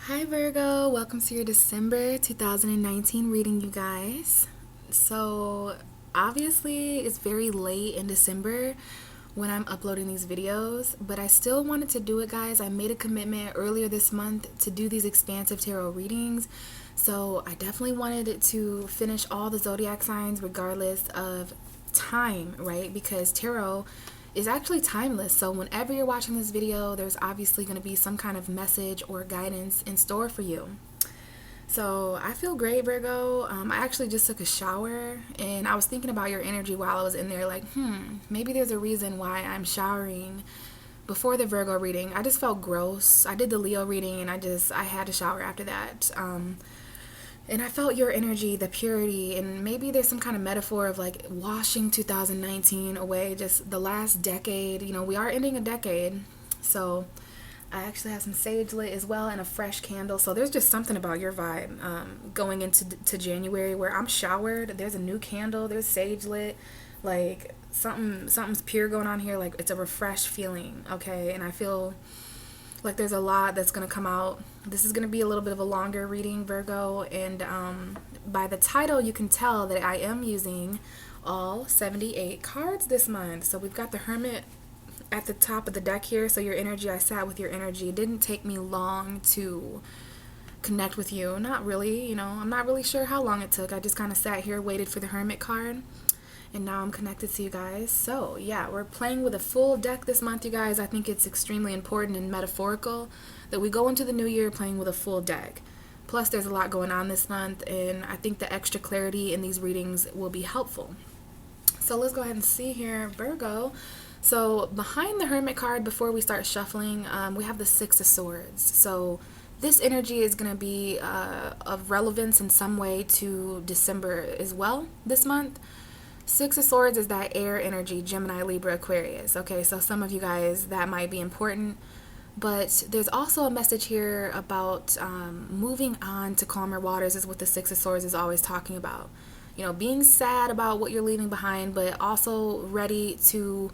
Hi Virgo, welcome to your December 2019 reading, you guys. So, obviously, it's very late in December when I'm uploading these videos, but I still wanted to do it, guys. I made a commitment earlier this month to do these expansive tarot readings. So, I definitely wanted it to finish all the zodiac signs regardless of time, right? Because tarot is actually timeless. So whenever you're watching this video, there's obviously going to be some kind of message or guidance in store for you. So I feel great, Virgo. I actually just took a shower and I was thinking about your energy while I was in there, like, maybe there's a reason why I'm showering before the Virgo reading. I just felt gross. I did the Leo reading and I had to shower after that. And I felt your energy, the purity, and maybe there's some kind of metaphor of like washing 2019 away, just the last decade. You know, we are ending a decade. So I actually have some sage lit as well and a fresh candle. So there's just something about your vibe going into January where I'm showered. There's a new candle. There's sage lit. Like something's pure going on here. Like it's a refreshed feeling. Okay. And I feel like there's a lot that's going to come out. This is going to be a little bit of a longer reading, Virgo, and by the title you can tell that I am using all 78 cards this month. So we've got the Hermit at the top of the deck here. So your energy, I sat with your energy. It didn't take me long to connect with you. Not really, you know, I'm not really sure how long it took. I just kind of sat here, waited for the Hermit card, and now I'm connected to you guys. So yeah, we're playing with a full deck this month, you guys. I think it's extremely important and metaphorical that we go into the new year playing with a full deck. Plus there's a lot going on this month, and I think the extra clarity in these readings will be helpful. So let's go ahead and see here, Virgo. So behind the Hermit card, before we start shuffling, we have the Six of Swords. So this energy is going to be of relevance in some way to December as well this month. Six of Swords is that air energy, Gemini, Libra, Aquarius. Okay, so some of you guys, that might be important. But there's also a message here about moving on to calmer waters is what the Six of Swords is always talking about. You know, being sad about what you're leaving behind, but also ready to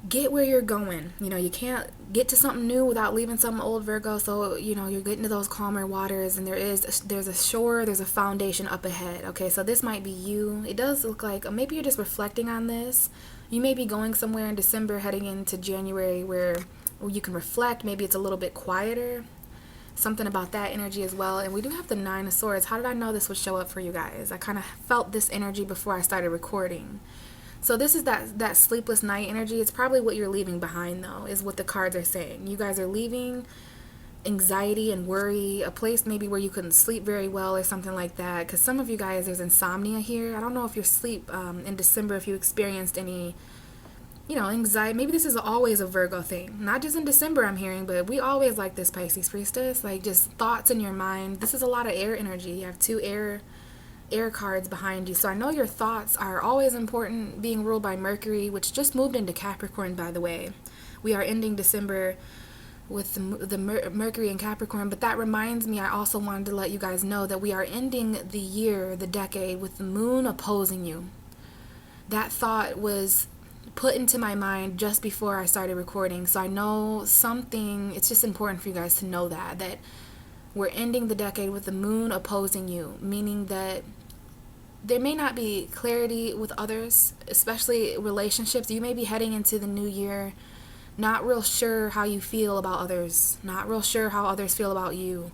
get where you're going. You know, you can't get to something new without leaving something old, Virgo. So, you know, you're getting to those calmer waters, and there's a shore, there's a foundation up ahead. Okay, so this might be you. It does look like maybe you're just reflecting on this. You may be going somewhere in December heading into January where you can reflect. Maybe it's a little bit quieter. Something about that energy as well. And we do have the Nine of Swords. How did I know this would show up for you guys? I kind of felt this energy before I started recording. So this is that sleepless night energy. It's probably what you're leaving behind, though, is what the cards are saying. You guys are leaving anxiety and worry, a place maybe where you couldn't sleep very well or something like that. Because some of you guys, there's insomnia here. I don't know if your sleep in December, if you experienced any, you know, anxiety. Maybe this is always a Virgo thing. Not just in December, I'm hearing, but we always like this, Pisces, Priestess. Like just thoughts in your mind. This is a lot of air energy. You have two air cards behind you. So I know your thoughts are always important, being ruled by Mercury, which just moved into Capricorn, by the way. We are ending December with the Mercury in Capricorn, but that reminds me, I also wanted to let you guys know that we are ending the year, the decade, with the moon opposing you. That thought was put into my mind just before I started recording. So I know something, it's just important for you guys to know that we're ending the decade with the moon opposing you, meaning that there may not be clarity with others, especially relationships. You may be heading into the new year not real sure how you feel about others, not real sure how others feel about you.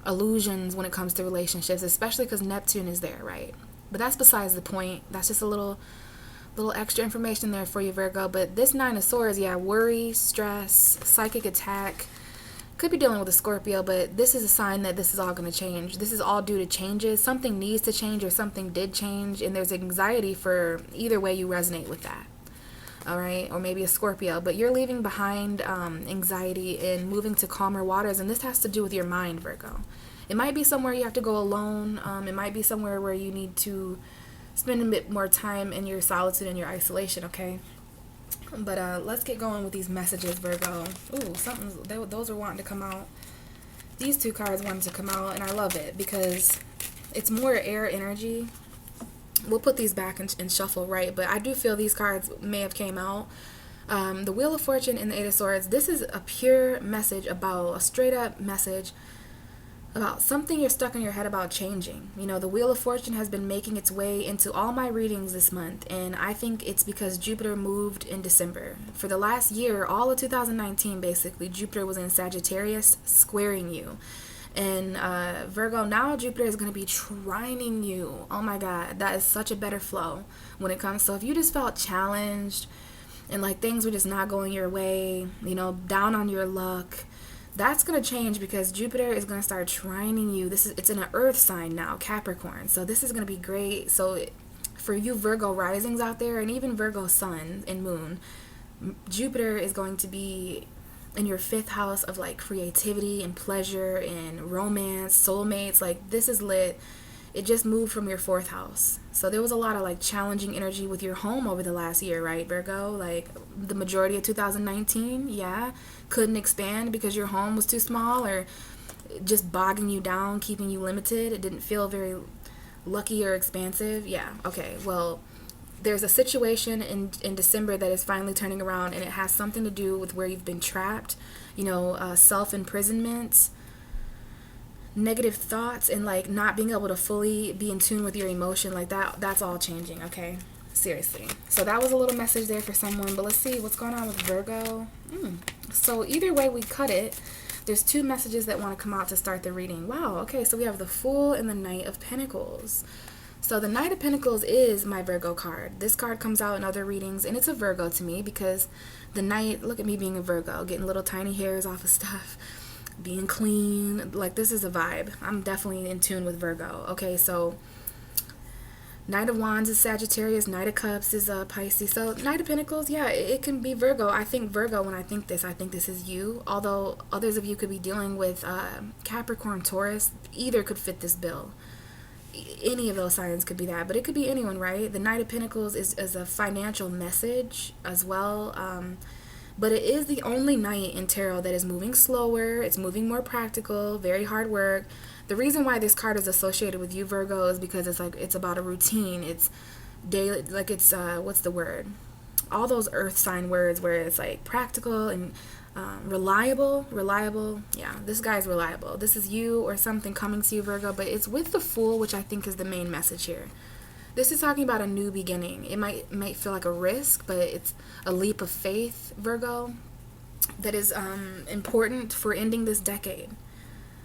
Illusions when it comes to relationships, especially because Neptune is there, right? But that's besides the point. That's just a little extra information there for you, Virgo. But this Nine of Swords, yeah, worry, stress, psychic attack. Could be dealing with a Scorpio, but this is a sign that this is all going to change. This is all due to changes. Something needs to change or something did change, and there's anxiety for either way you resonate with that. All right, or maybe a Scorpio, but you're leaving behind anxiety and moving to calmer waters, and this has to do with your mind, Virgo. It might be somewhere you have to go alone. It might be somewhere where you need to spend a bit more time in your solitude and your isolation, okay? But let's get going with these messages, Virgo. Ooh, those are wanting to come out. These two cards wanted to come out, and I love it because it's more air energy. We'll put these back and shuffle, right? But I do feel these cards may have came out The Wheel of Fortune and the Eight of Swords, this is a pure message about, a straight up message about something you're stuck in your head about changing. You know, the Wheel of Fortune has been making its way into all my readings this month, and I think it's because Jupiter moved in December. For the last year, all of 2019, basically, Jupiter was in Sagittarius, squaring you. And Virgo, now Jupiter is going to be trining you. Oh my God, that is such a better flow when it comes. So if you just felt challenged and like things were just not going your way, you know, down on your luck, that's going to change because Jupiter is going to start trining you. It's in an earth sign now, Capricorn. So this is going to be great. So for you Virgo risings out there, and even Virgo sun and moon, Jupiter is going to be in your 5th house of like creativity and pleasure and romance, soulmates. Like, this is lit. It just moved from your 4th house. So there was a lot of like challenging energy with your home over the last year, right, Virgo? Like the majority of 2019, yeah, couldn't expand because your home was too small, or just bogging you down, keeping you limited. It didn't feel very lucky or expansive. Yeah, okay. Well, there's a situation in December that is finally turning around, and it has something to do with where you've been trapped, you know, self-imprisonment, negative thoughts, and like not being able to fully be in tune with your emotion. Like that's all changing, okay? Seriously. So that was a little message there for someone, but let's see what's going on with Virgo. So either way we cut it, there's 2 messages that want to come out to start the reading. Wow, okay, so we have the Fool and the Knight of Pentacles. So the Knight of Pentacles is my Virgo card. This card comes out in other readings, and it's a Virgo to me because the Knight, look at me being a Virgo, getting little tiny hairs off of stuff, being clean. Like, this is a vibe. I'm definitely in tune with Virgo. Okay, so Knight of Wands is Sagittarius, Knight of Cups is Pisces. So Knight of Pentacles, yeah, it can be Virgo. I think Virgo, when I think this is you. Although others of you could be dealing with Capricorn, Taurus. Either could fit this bill. Any of those signs could be that, but it could be anyone, right? The Knight of Pentacles is a financial message as well, but it is the only knight in tarot that is moving slower. It's moving more practical, very hard work. The reason why this card is associated with you, Virgo, is because it's about a routine. It's daily, like it's what's the word? All those earth sign words where it's like practical and reliable. Yeah, this guy's reliable. This is you or something coming to you, Virgo, but it's with the Fool, which I think is the main message here. This is talking about a new beginning. It might feel like a risk, but it's a leap of faith, Virgo, that is important for ending this decade.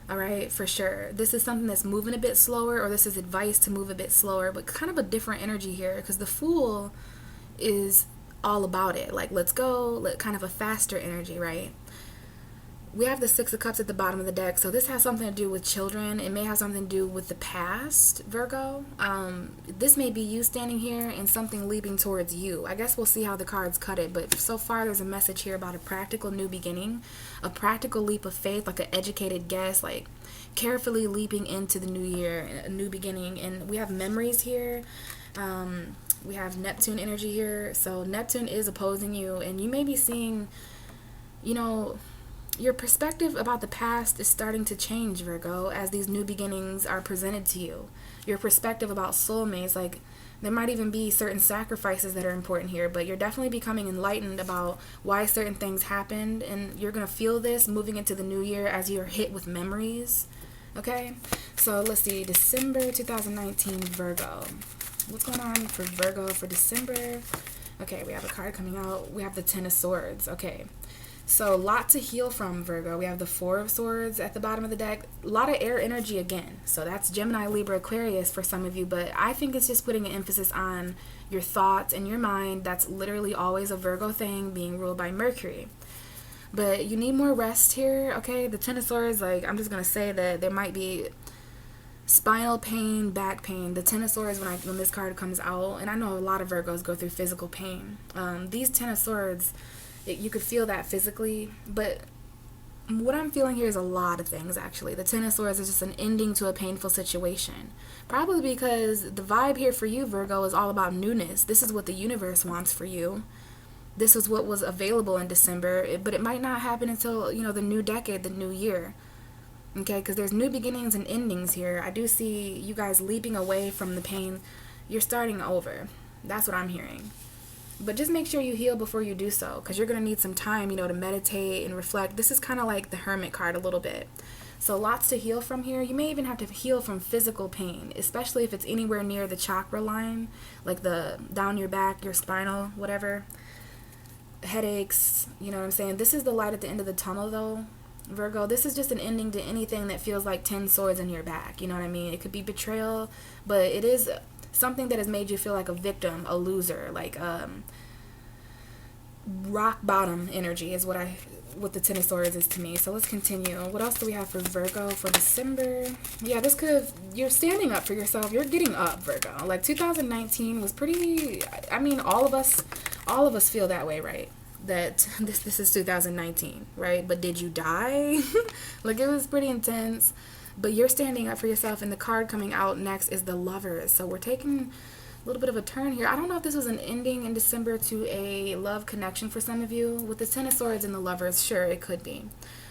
All right, for sure. This is something that's moving a bit slower, or this is advice to move a bit slower, but kind of a different energy here, because the Fool is all about it. Like, let's go, kind of a faster energy, right? We have the 6 of Cups at the bottom of the deck, so this has something to do with children. It may have something to do with the past, Virgo. This may be you standing here and something leaping towards you. I guess we'll see how the cards cut it, but so far there's a message here about a practical new beginning, a practical leap of faith, like an educated guess, like carefully leaping into the new year, a new beginning. And we have memories here. We have Neptune energy here. So Neptune is opposing you, and you may be seeing, you know, your perspective about the past is starting to change, Virgo, as these new beginnings are presented to you. Your perspective about soulmates, like there might even be certain sacrifices that are important here, but you're definitely becoming enlightened about why certain things happened, and you're going to feel this moving into the new year as you're hit with memories. Okay, so let's see, December 2019 Virgo. What's going on for Virgo for December? Okay, we have a card coming out. We have the 10 of Swords. Okay, so a lot to heal from, Virgo. We have the 4 of Swords at the bottom of the deck. A lot of air energy again. So that's Gemini, Libra, Aquarius for some of you. But I think it's just putting an emphasis on your thoughts and your mind. That's literally always a Virgo thing, being ruled by Mercury. But you need more rest here, okay? The 10 of Swords, like, I'm just going to say that there might be spinal pain, back pain. The 10 of Swords, when this card comes out, and I know a lot of Virgos go through physical pain. These 10 of Swords, you could feel that physically, but what I'm feeling here is a lot of things, actually. The 10 of Swords is just an ending to a painful situation. Probably because the vibe here for you, Virgo, is all about newness. This is what the universe wants for you. This is what was available in December, but it might not happen until, you know, the new decade, the new year. Okay, because there's new beginnings and endings here. I do see you guys leaping away from the pain. You're starting over. That's what I'm hearing. But just make sure you heal before you do so, because you're going to need some time, you know, to meditate and reflect. This is kind of like the Hermit card a little bit. So lots to heal from here. You may even have to heal from physical pain, especially if it's anywhere near the chakra line, like the down your back, your spinal, whatever. Headaches, you know what I'm saying? This is the light at the end of the tunnel, though, Virgo. This is just an ending to anything that feels like 10 swords in your back. You know what I mean? It could be betrayal, but it is something that has made you feel like a victim, a loser, like rock bottom energy is what the Ten of Swords is to me. So let's continue. What else do we have for Virgo for December? Yeah, this could have, you're standing up for yourself. You're getting up, Virgo. Like 2019 was pretty, I mean, all of us feel that way, right? That this is 2019, right? But did you die? Like, it was pretty intense. But you're standing up for yourself, and the card coming out next is the Lovers. So we're taking a little bit of a turn here. I don't know if this was an ending in December to a love connection for some of you. With the Ten of Swords and the Lovers, sure, it could be.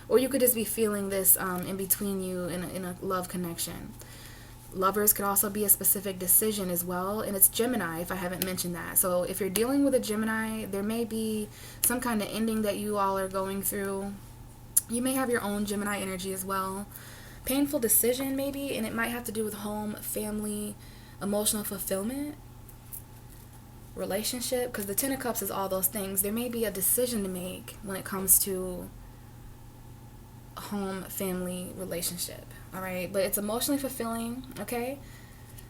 Or you could just be feeling this in between you in a love connection. Lovers could also be a specific decision as well, and it's Gemini if I haven't mentioned that. So if you're dealing with a Gemini, there may be some kind of ending that you all are going through. You may have your own Gemini energy as well. Painful decision maybe, and it might have to do with home, family, emotional fulfillment, relationship, because the Ten of Cups is all those things. There may be a decision to make when it comes to home, family, relationship. All right, but it's emotionally fulfilling. Okay,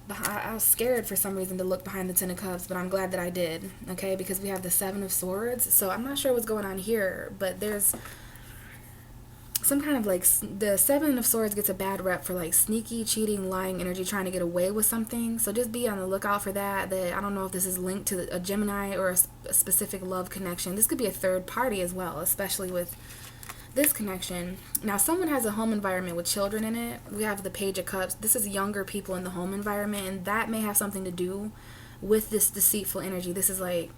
I was scared for some reason to look behind the Ten of Cups, but I'm glad that I did. Okay, because we have the Seven of Swords. So I'm not sure what's going on here, but there's some kind of like, the Seven of Swords gets a bad rep for like sneaky, cheating, lying energy, trying to get away with something. So just be on the lookout for that. I don't know if this is linked to a Gemini or a specific love connection. This could be a third party as well, especially with this connection. Now, someone has a home environment with children in it. We have the Page of Cups. This is younger people in the home environment, and that may have something to do with this deceitful energy. This is like,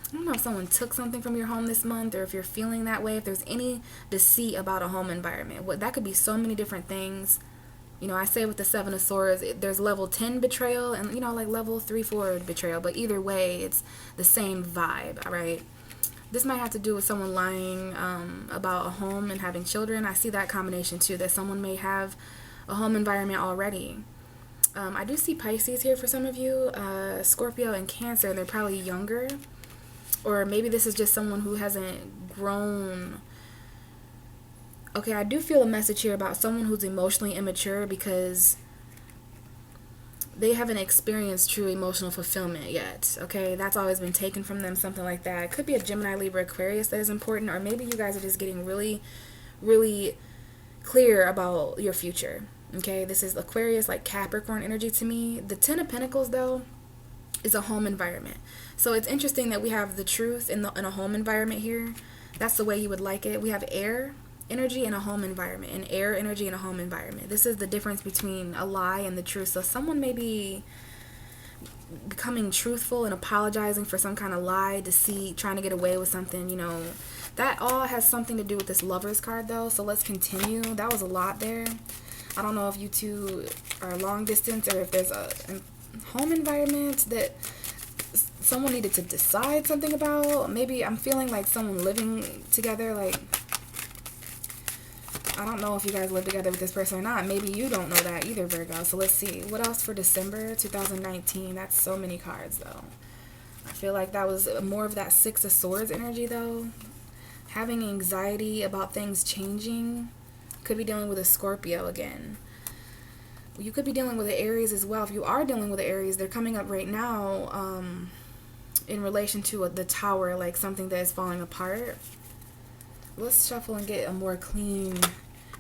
I don't know if someone took something from your home this month, or if you're feeling that way, if there's any deceit about a home environment. That could be so many different things. You know, I say with the Seven of Swords, there's level 10 betrayal and, you know, like level 3, 4 betrayal. But either way, it's the same vibe, all right? This might have to do with someone lying about a home and having children. I see that combination too, that someone may have a home environment already. I do see Pisces here for some of you, Scorpio and Cancer. They're probably younger. Or maybe this is just someone who hasn't grown. Okay, I do feel a message here about someone who's emotionally immature because they haven't experienced true emotional fulfillment yet. Okay, that's always been taken from them, something like that. It could be a Gemini, Libra, Aquarius that is important, or maybe you guys are just getting really, really clear about your future. Okay, this is Aquarius, like Capricorn energy to me. The Ten of Pentacles, though, is a home environment. So it's interesting that we have the truth in a home environment here. That's the way you would like it. We have air energy in a home environment and air energy in a home environment. This is the difference between a lie and the truth. So someone may be becoming truthful and apologizing for some kind of lie, deceit, trying to get away with something, you know. That all has something to do with this Lovers card, though. So let's continue. That was a lot there. I don't know if you two are long distance or if there's a home environment that someone needed to decide something about. Maybe I'm feeling like someone living together, like, I don't know if you guys live together with this person or not. Maybe you don't know that either, Virgo. So let's see. What else for December 2019? That's so many cards, though. I feel like that was more of that Six of Swords energy, though. Having anxiety about things changing. Could be dealing with a Scorpio again. You could be dealing with the Aries as well. If you are dealing with the Aries, they're coming up right now in relation to the Tower, like something that is falling apart. Let's shuffle and get a more clean.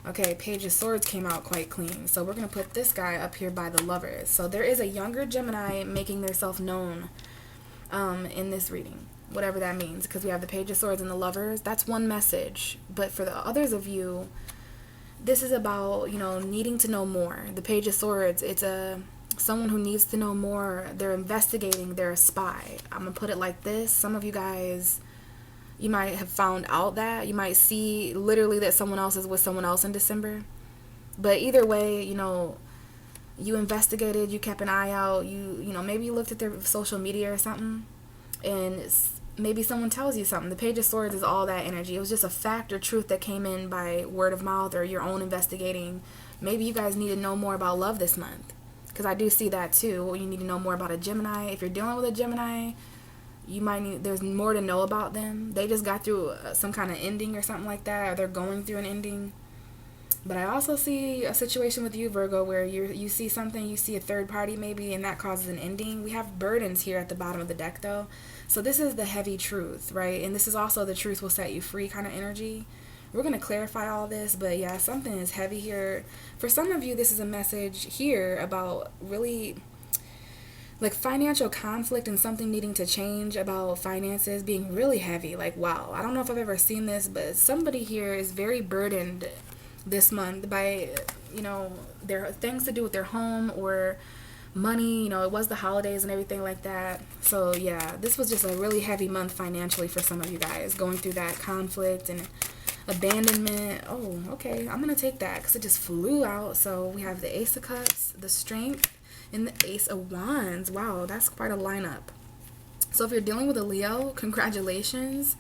Okay, Page of Swords came out quite clean. So we're going to put this guy up here by the Lovers. So there is a younger Gemini making themselves known in this reading, whatever that means, because we have the Page of Swords and the Lovers. That's one message. But for the others of you, this is about, you know, needing to know more. The Page of Swords, it's someone who needs to know more. They're investigating. They're a spy. I'm going to put it like this. Some of you guys, you might have found out that. You might see literally that someone else is with someone else in December. But either way, you know, you investigated, you kept an eye out, you know, maybe you looked at their social media or something, and maybe someone tells you something. The Page of Swords is all that energy. It was just a fact or truth that came in by word of mouth or your own investigating. Maybe you guys need to know more about love this month, because I do see that too. You need to know more about a Gemini. If you're dealing with a Gemini, you might need, there's more to know about them. They just got through some kind of ending or something like that, or they're going through an ending. But I also see a situation with you, Virgo, where you see something, you see a third party maybe, and that causes an ending. We have burdens here at the bottom of the deck, though. So this is the heavy truth, right? And this is also the truth will set you free kind of energy. We're going to clarify all this, but yeah, something is heavy here. For some of you, this is a message here about really like financial conflict and something needing to change about finances being really heavy. Like, wow, I don't know if I've ever seen this, but somebody here is very burdened this month by, you know, their things to do with their home or money. You know, it was the holidays and everything like that. So yeah, this was just a really heavy month financially for some of you guys, going through that conflict and abandonment. Oh, okay, I'm gonna take that because it just flew out. So we have the Ace of Cups, the Strength, and the Ace of Wands. Wow, that's quite a lineup. So if you're dealing with a Leo, congratulations,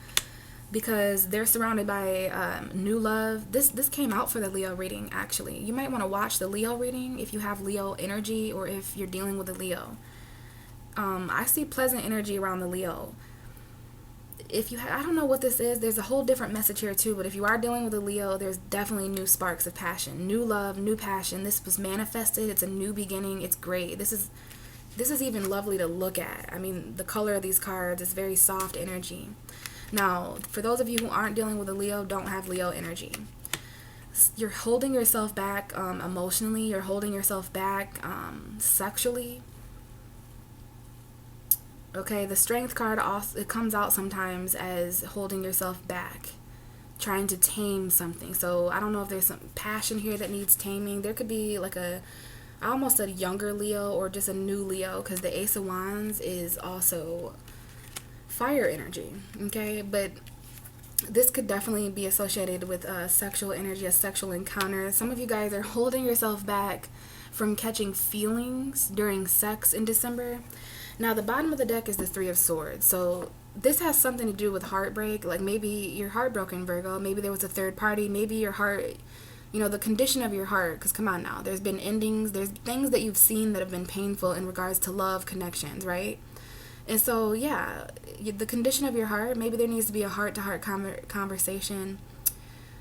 because they're surrounded by new love. This came out for the Leo reading, actually. You might want to watch the Leo reading if you have Leo energy or if you're dealing with a Leo. I see pleasant energy around the Leo. If you I don't know what this is, there's a whole different message here too, but if you are dealing with a Leo, there's definitely new sparks of passion, new love, new passion. This was manifested. It's a new beginning. It's great. This is even lovely to look at. I mean, the color of these cards is very soft energy. Now, for those of you who aren't dealing with a Leo, don't have Leo energy, you're holding yourself back emotionally. You're holding yourself back sexually. Okay, the Strength card also, it comes out sometimes as holding yourself back, trying to tame something. So I don't know if there's some passion here that needs taming. There could be like almost a younger Leo or just a new Leo, because the Ace of Wands is also fire energy. Okay, but this could definitely be associated with sexual energy, a sexual encounter. Some of you guys are holding yourself back from catching feelings during sex in December. Now, the bottom of the deck is the Three of Swords. So this has something to do with heartbreak. Like maybe you're heartbroken, Virgo. Maybe there was a third party. Maybe your heart, you know, the condition of your heart. Because come on now, there's been endings. There's things that you've seen that have been painful in regards to love connections, right? And so, yeah, the condition of your heart, maybe there needs to be a heart-to-heart conversation,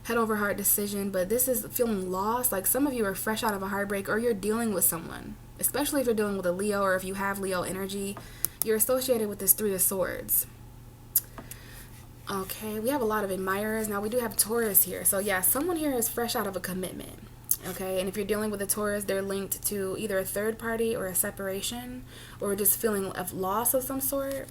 head-over-heart decision. But this is feeling lost. Like some of you are fresh out of a heartbreak, or you're dealing with someone. Especially if you're dealing with a Leo, or if you have Leo energy, you're associated with this Three of Swords. Okay, we have a lot of admirers. Now, we do have Taurus here. So, yeah, someone here is fresh out of a commitment. Okay, and if you're dealing with a Taurus, they're linked to either a third party or a separation, or just feeling of loss of some sort.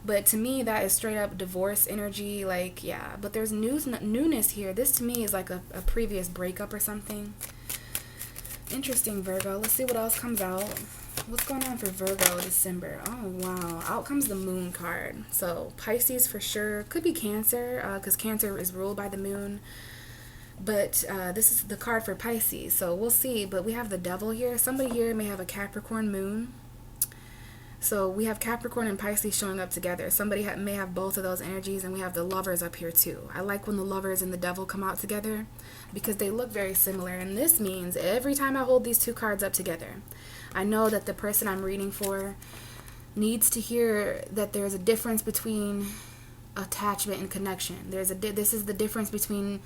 But to me, that is straight up divorce energy. Like, yeah, but there's newness here. This to me is like a previous breakup or something. Interesting, Virgo. Let's see what else comes out. What's going on for Virgo December? Oh, wow. Out comes the Moon card. So Pisces for sure. Could be Cancer, because Cancer is ruled by the Moon. But this is the card for Pisces. So we'll see. But we have the Devil here. Somebody here may have a Capricorn Moon. So we have Capricorn and Pisces showing up together. Somebody may have both of those energies, and we have the Lovers up here too. I like when the Lovers and the Devil come out together because they look very similar. And this means every time I hold these two cards up together, I know that the person I'm reading for needs to hear that there's a difference between attachment and connection. This is the difference between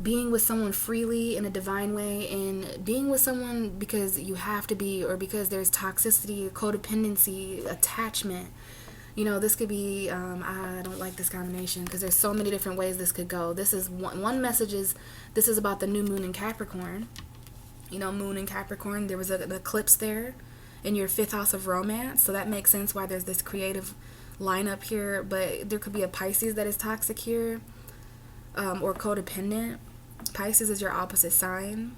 being with someone freely in a divine way and being with someone because you have to be, or because there's toxicity, codependency, attachment. You know, this could be, I don't like this combination because there's so many different ways this could go. This is one message is, this is about the new moon in Capricorn. You know, moon in Capricorn, there was an eclipse there in your 5th house of romance. So that makes sense why there's this creative lineup here. But there could be a Pisces that is toxic here, or codependent. Pisces is your opposite sign.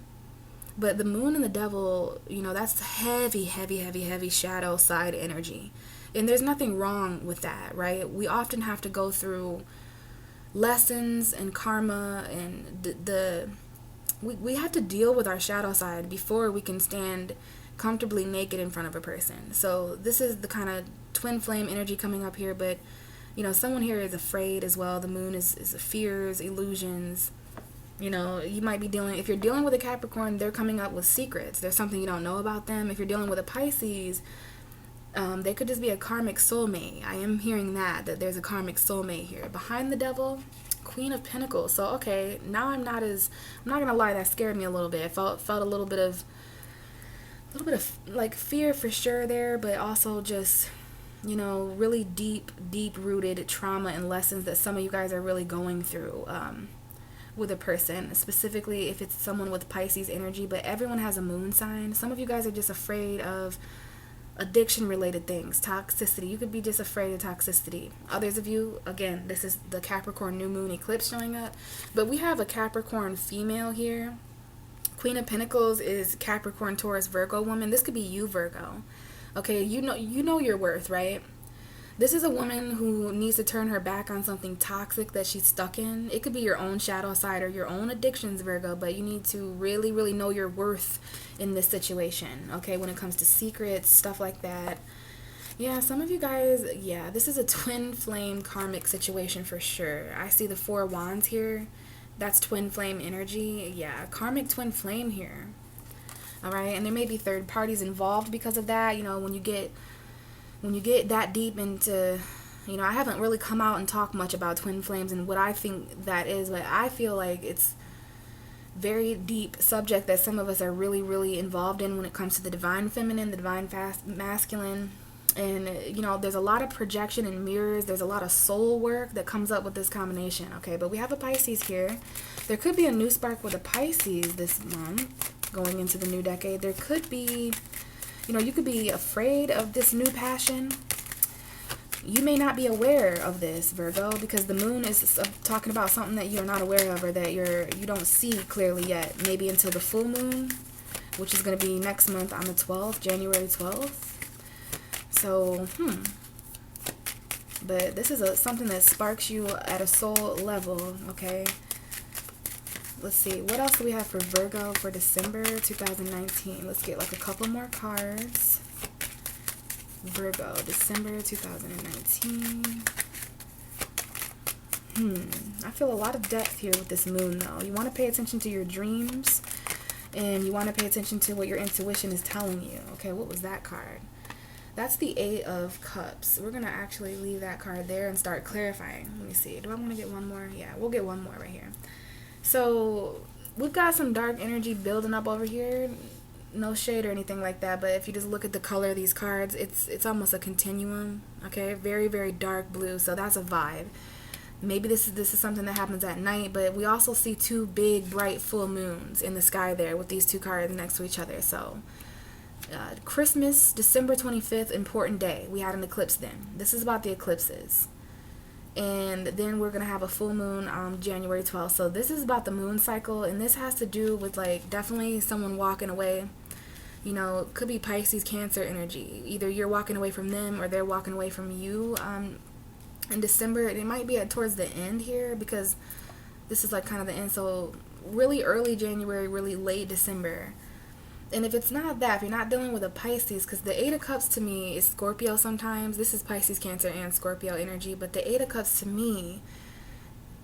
But the Moon and the Devil, you know, that's heavy, heavy, heavy, heavy shadow side energy. And there's nothing wrong with that, right? We often have to go through lessons and karma, and we have to deal with our shadow side before we can stand comfortably naked in front of a person. So this is the kind of twin flame energy coming up here. But You know, someone here is afraid as well. The moon is fears, illusions. You know, you might be dealing, if you're dealing with a Capricorn, they're coming up with secrets. There's something you don't know about them. If you're dealing with a Pisces, they could just be a karmic soulmate. I am hearing that there's a karmic soulmate here. Behind the devil, Queen of Pentacles. So, okay, now I'm not gonna lie, that scared me a little bit. I felt a little bit of like fear for sure there, but also just, you know, really deep rooted trauma and lessons that some of you guys are really going through with a person, specifically if it's someone with Pisces energy. But everyone has a moon sign. Some of you guys are just afraid of addiction related things, toxicity. You could be just afraid of toxicity. Others of you, again, this is the Capricorn new moon eclipse showing up, but we have a Capricorn female here. Queen of Pentacles is Capricorn, Taurus, Virgo woman. This could be you, Virgo. Okay, you know your worth, right? This is a woman who needs to turn her back on something toxic that she's stuck in. It could be your own shadow side or your own addictions, Virgo, but you need to really, really know your worth in this situation, okay, when it comes to secrets, stuff like that. Yeah, some of you guys, yeah, this is a twin flame karmic situation for sure. I see the 4 wands here. That's twin flame energy. Yeah, karmic twin flame here. All right, and there may be third parties involved because of that. You know, when you get that deep into, you know, I haven't really come out and talked much about twin flames and what I think that is, but I feel like it's very deep subject that some of us are really, really involved in when it comes to the divine feminine, the divine masculine. And, you know, there's a lot of projection and mirrors. There's a lot of soul work that comes up with this combination, okay? But we have a Pisces here. There could be a new spark with a Pisces this month going into the new decade. There could be, you know, you could be afraid of this new passion. You may not be aware of this, Virgo, because the moon is talking about something that you're not aware of or that you don't see clearly yet. Maybe until the full moon, which is going to be next month on the 12th, January 12th. So, but this is something that sparks you at a soul level, okay? Let's see, what else do we have for Virgo for December 2019? Let's get like a couple more cards. Virgo, December 2019. I feel a lot of depth here with this moon, though. You want to pay attention to your dreams, and you want to pay attention to what your intuition is telling you. Okay, what was that card? That's the 8 of Cups. We're going to actually leave that card there and start clarifying. Let me see. Do I want to get one more? Yeah, we'll get one more right here. So we've got some dark energy building up over here. No shade or anything like that, but if you just look at the color of these cards, it's almost a continuum, okay? Very, very dark blue, so that's a vibe. Maybe this is something that happens at night, but we also see 2 big, bright full moons in the sky there with these 2 cards next to each other, so... Christmas, December 25th, important day. We had an eclipse then. This is about the eclipses. And then we're going to have a full moon on January 12th. So this is about the moon cycle. And this has to do with, like, definitely someone walking away. You know, it could be Pisces, Cancer energy. Either you're walking away from them or they're walking away from you. In December, it might be towards the end here because this is, like, kind of the end. So really early January, really late December. And if it's not that, if you're not dealing with a Pisces, because the 8 of Cups to me is Scorpio sometimes. This is Pisces, Cancer, and Scorpio energy. But the 8 of Cups to me,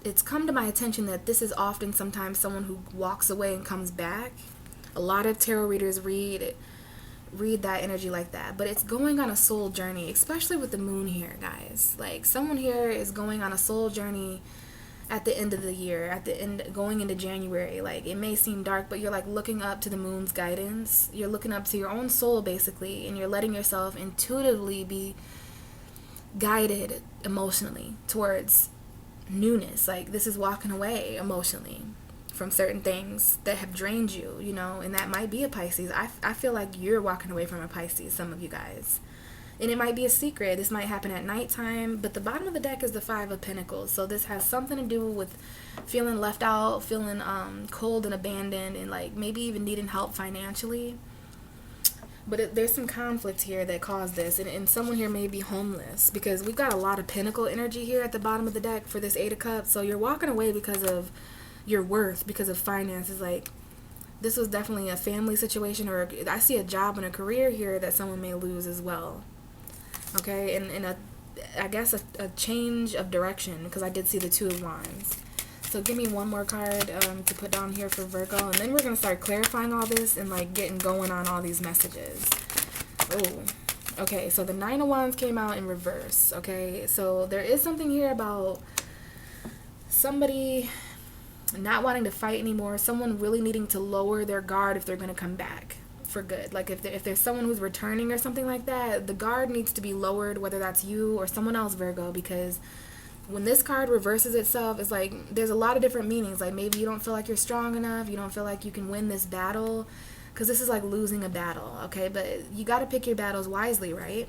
it's come to my attention that this is often sometimes someone who walks away and comes back. A lot of tarot readers read that energy like that. But it's going on a soul journey, especially with the moon here, guys. Like, someone here is going on a soul journey at the end of the year, at the end, going into January. Like, it may seem dark, but you're like looking up to the moon's guidance. You're looking up to your own soul, basically, and you're letting yourself intuitively be guided emotionally towards newness. Like, this is walking away emotionally from certain things that have drained you, you know, and that might be a Pisces. I feel like you're walking away from a Pisces, some of you guys. And it might be a secret. This might happen at nighttime. But the bottom of the deck is the 5 of Pentacles. So this has something to do with feeling left out, feeling cold and abandoned, and like maybe even needing help financially. But there's some conflict here that caused this. And someone here may be homeless because we've got a lot of Pentacle energy here at the bottom of the deck for this 8 of Cups. So you're walking away because of your worth, because of finances. Like, this was definitely a family situation, or I see a job and a career here that someone may lose as well. Okay, and I guess, a change of direction, because I did see the Two of Wands. So give me one more card to put down here for Virgo, and then we're going to start clarifying all this and like getting going on all these messages. Oh, okay, so the Nine of Wands came out in reverse, okay? So there is something here about somebody not wanting to fight anymore, someone really needing to lower their guard if they're going to come back for good. Like if there's someone who's returning or something like that, the guard needs to be lowered, whether that's you or someone else, Virgo, because when this card reverses itself, it's like there's a lot of different meanings. Like maybe you don't feel like you're strong enough, you don't feel like you can win this battle, because this is like losing a battle, okay? But you got to pick your battles wisely, right?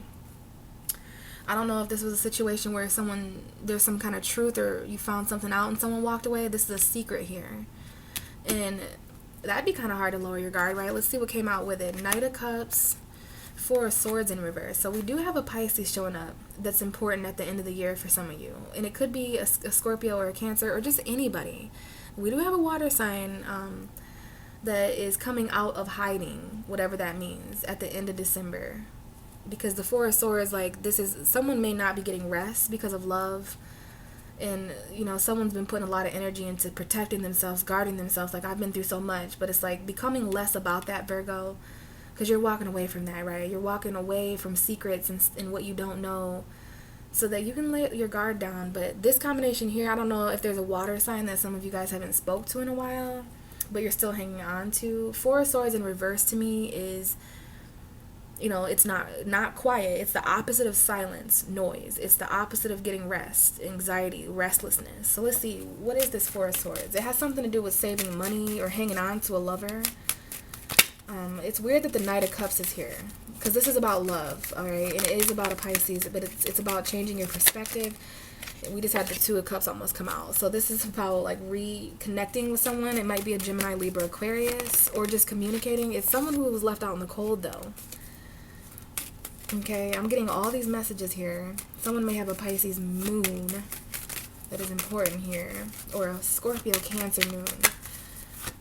I don't know if this was a situation where there's some kind of truth, or you found something out and someone walked away. This is a secret here, and that'd be kind of hard to lower your guard, right? Let's see what came out with it. Knight of Cups, Four of Swords in reverse. So we do have a Pisces showing up that's important at the end of the year for some of you. And it could be a Scorpio or a Cancer or just anybody. We do have a water sign that is coming out of hiding, whatever that means, at the end of December. Because the Four of Swords, like, someone may not be getting rest because of love. And, you know, someone's been putting a lot of energy into protecting themselves, guarding themselves. Like, I've been through so much. But it's like becoming less about that, Virgo. Because you're walking away from that, right? You're walking away from secrets and what you don't know, so that you can let your guard down. But this combination here, I don't know if there's a water sign that some of you guys haven't spoke to in a while, but you're still hanging on to. Four of Swords in reverse to me is, you know, it's not quiet. It's the opposite of silence, noise. It's the opposite of getting rest, anxiety, restlessness. So let's see, what is this Four of Swords? It has something to do with saving money or hanging on to a lover. It's weird that the Knight of Cups is here, because this is about love, all right? And it is about a Pisces, but it's about changing your perspective. We just had the Two of Cups almost come out. So this is about like reconnecting with someone. It might be a Gemini, Libra, Aquarius, or just communicating. It's someone who was left out in the cold, though. Okay, I'm getting all these messages here. Someone may have a Pisces moon that is important here, or a Scorpio, Cancer moon.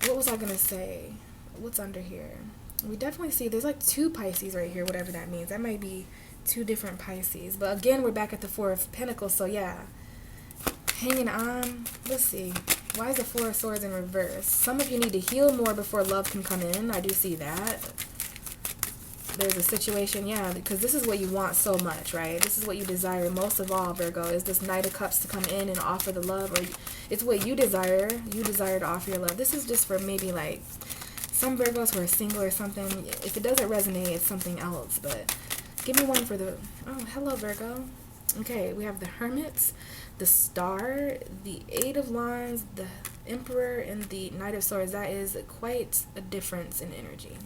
What was I going to say? What's under here? We definitely see there's like two Pisces right here, whatever that means. That might be two different Pisces. But again, we're back at the Four of Pentacles, so yeah. Hanging on. Let's see. Why is the Four of Swords in reverse? Some of you need to heal more before love can come in. I do see that. There's a situation, yeah, because this is what you want so much, right? This is what you desire most of all, Virgo, is this Knight of Cups to come in and offer the love, or it's what you desire. You desire to offer your love. This is just for maybe like some Virgos who are single or something. If it doesn't resonate, it's something else. But give me one for the... Oh, hello, Virgo. Okay, we have the Hermit, the Star, the Eight of Wands, the Emperor, and the Knight of Swords. That is quite a difference in energy.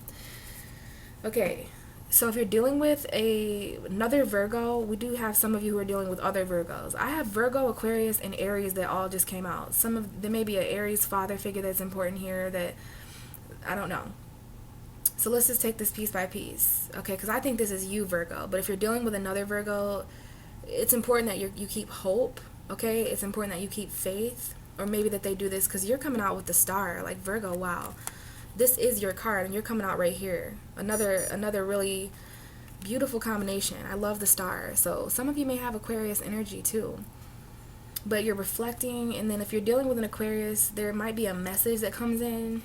Okay, so if you're dealing with another Virgo, we do have some of you who are dealing with other Virgos. I have Virgo, Aquarius, and Aries that all just came out. There may be an Aries father figure that's important here that... I don't know. So let's just take this piece by piece, okay? Because I think this is you, Virgo. But if you're dealing with another Virgo, it's important that you keep hope, okay? It's important that you keep faith, or maybe that they do this because you're coming out with the Star, like Virgo. Wow, this is your card, and you're coming out right here. Another really beautiful combination. I love the Star. So some of you may have Aquarius energy too. But you're reflecting, and then if you're dealing with an Aquarius, there might be a message that comes in,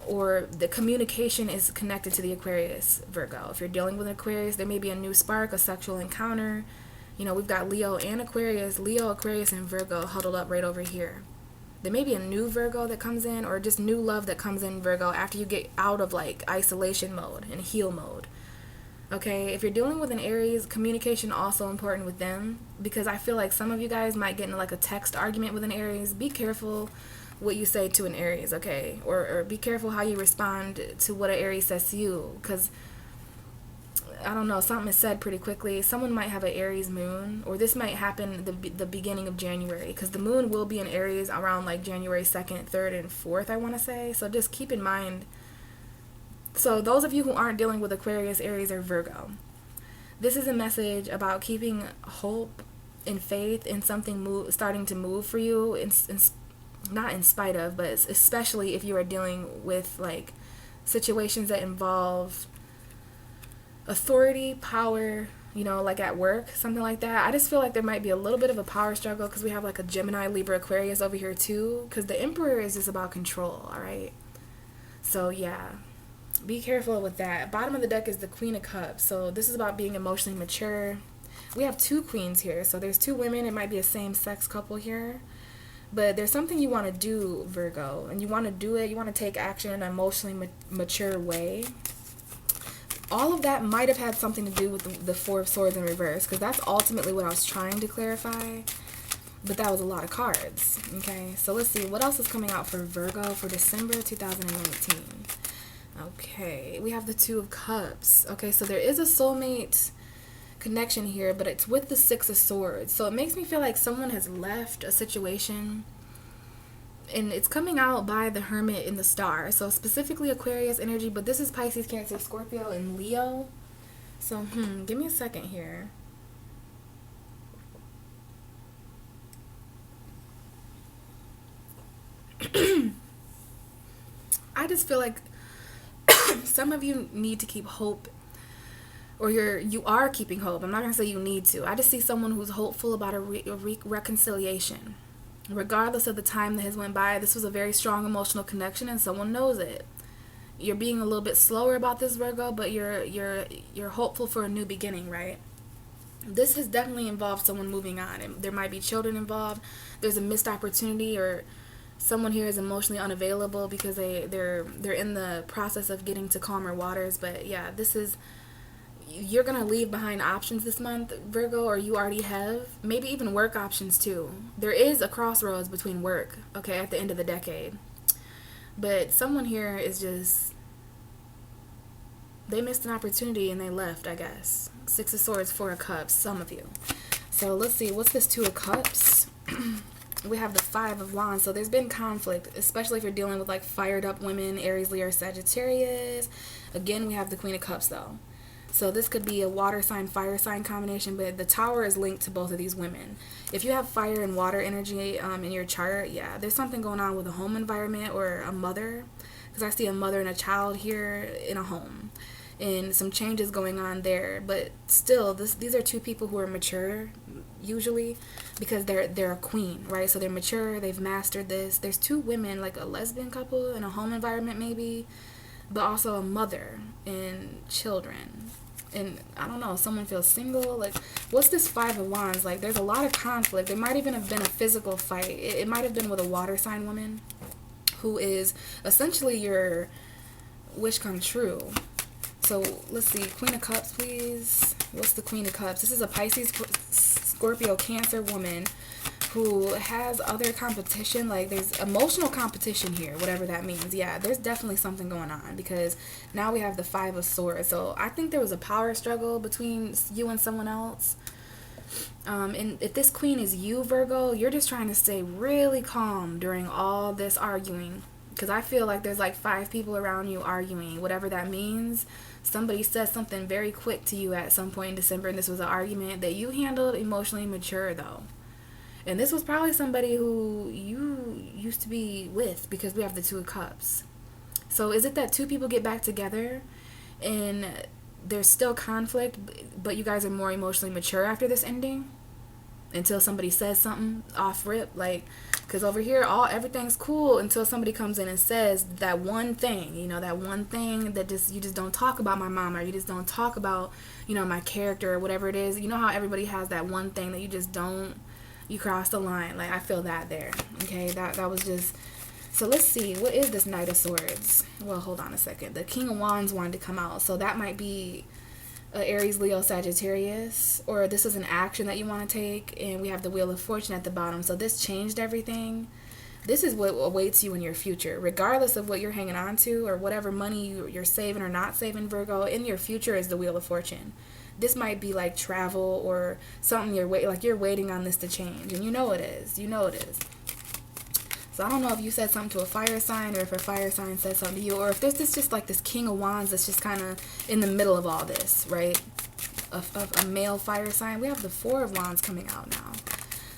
or the communication is connected to the Aquarius, Virgo. If you're dealing with an Aquarius, there may be a new spark, a sexual encounter. You know, we've got Leo and Aquarius, Leo, Aquarius, and Virgo huddled up right over here. There may be a new Virgo that comes in, or just new love that comes in, Virgo, after you get out of like isolation mode and heal mode. Okay, if you're dealing with an Aries, communication also important with them, because I feel like some of you guys might get into like a text argument with an Aries. Be careful what you say to an Aries, okay? Or be careful how you respond to what an Aries says to you, because I don't know, something is said pretty quickly. Someone might have an Aries moon, or this might happen the beginning of January, because the moon will be in Aries around like January 2nd, 3rd, and 4th, I want to say. So just keep in mind. So those of you who aren't dealing with Aquarius, Aries, or Virgo, this is a message about keeping hope and faith in something starting to move for you, not in spite of, but especially if you are dealing with like situations that involve authority, power, you know, like at work, something like that. I just feel like there might be a little bit of a power struggle because we have like a Gemini, Libra, Aquarius over here too, because the Emperor is just about control, all right? So yeah, be careful with that. Bottom of the deck is the Queen of Cups, so this is about being emotionally mature. We have two queens here, so there's two women. It might be a same-sex couple here, but there's something you want to do, Virgo, and you want to do it. You want to take action in an emotionally mature way. All of that might have had something to do with the Four of Swords in reverse, because that's ultimately what I was trying to clarify, but that was a lot of cards. Okay, so let's see what else is coming out for Virgo for December 2019. Okay, we have the Two of Cups. Okay, so there is a soulmate connection here, but it's with the Six of Swords, so it makes me feel like someone has left a situation, and it's coming out by the Hermit in the Star, so specifically Aquarius energy, but this is Pisces, Cancer, Scorpio, and Leo. So give me a second here. I just feel like some of you need to keep hope, or you are keeping hope. I'm not going to say you need to. I just see someone who's hopeful about a reconciliation. Regardless of the time that has went by, this was a very strong emotional connection, and someone knows it. You're being a little bit slower about this, Virgo, but you're hopeful for a new beginning, right? This has definitely involved someone moving on, and there might be children involved. There's a missed opportunity, or someone here is emotionally unavailable because they're in the process of getting to calmer waters. But yeah, this is, you're going to leave behind options this month, Virgo, or you already have. Maybe even work options too. There is a crossroads between work, okay, at the end of the decade. But someone here is just, they missed an opportunity and they left, I guess. Six of Swords, Four of Cups, some of you. So let's see, what's this Two of Cups? We have the Five of Wands. So there's been conflict, especially if you're dealing with like fired up women, Aries, Leo, Sagittarius. Again, we have the Queen of Cups though. So this could be a water sign, fire sign combination, but the Tower is linked to both of these women. If you have fire and water energy in your chart, yeah, there's something going on with a home environment or a mother, because I see a mother and a child here in a home, and some changes going on there. But still, these are two people who are mature, usually, because they're a queen, right? So they're mature, they've mastered this. There's two women, like a lesbian couple in a home environment maybe, but also a mother and children. And I don't know, someone feels single. Like, what's this Five of Wands? Like, there's a lot of conflict. There might even have been a physical fight. It might have been with a water sign woman who is essentially your wish come true. So let's see, Queen of Cups, please. What's the Queen of Cups? This is a Pisces, Scorpio, Cancer woman who has other competition. Like, there's emotional competition here, whatever that means. Yeah, there's definitely something going on, because now we have the Five of Swords. So I think there was a power struggle between you and someone else. And if this queen is you, Virgo, you're just trying to stay really calm during all this arguing, because I feel like there's like 5 people around you arguing, whatever that means. Somebody said something very quick to you at some point in December, and this was an argument that you handled emotionally mature though. And this was probably somebody who you used to be with, because we have the Two of Cups. So is it that 2 people get back together and there's still conflict, but you guys are more emotionally mature after this ending? Until somebody says something off rip, like, because over here everything's cool until somebody comes in and says that one thing, you know, that one thing that you just don't talk about my mom, or you just don't talk about, you know, my character, or whatever it is. You know how everybody has that one thing that you just don't, you cross the line. Like, I feel that there. Okay, that was just. So let's see, what is this Knight of Swords? Well, hold on a second. The King of Wands wanted to come out, so that might be Aries, Leo, Sagittarius, or this is an action that you want to take. And we have the Wheel of Fortune at the bottom. So this changed everything. This is what awaits you in your future, regardless of what you're hanging on to or whatever money you're saving or not saving, Virgo. In your future is the Wheel of Fortune. This might be like travel or something you're waiting on this to change, and you know it is. You know it is. So I don't know if you said something to a fire sign, or if a fire sign said something to you, or if this is just like this King of Wands that's just kind of in the middle of all this, right? A male fire sign. We have the Four of Wands coming out now.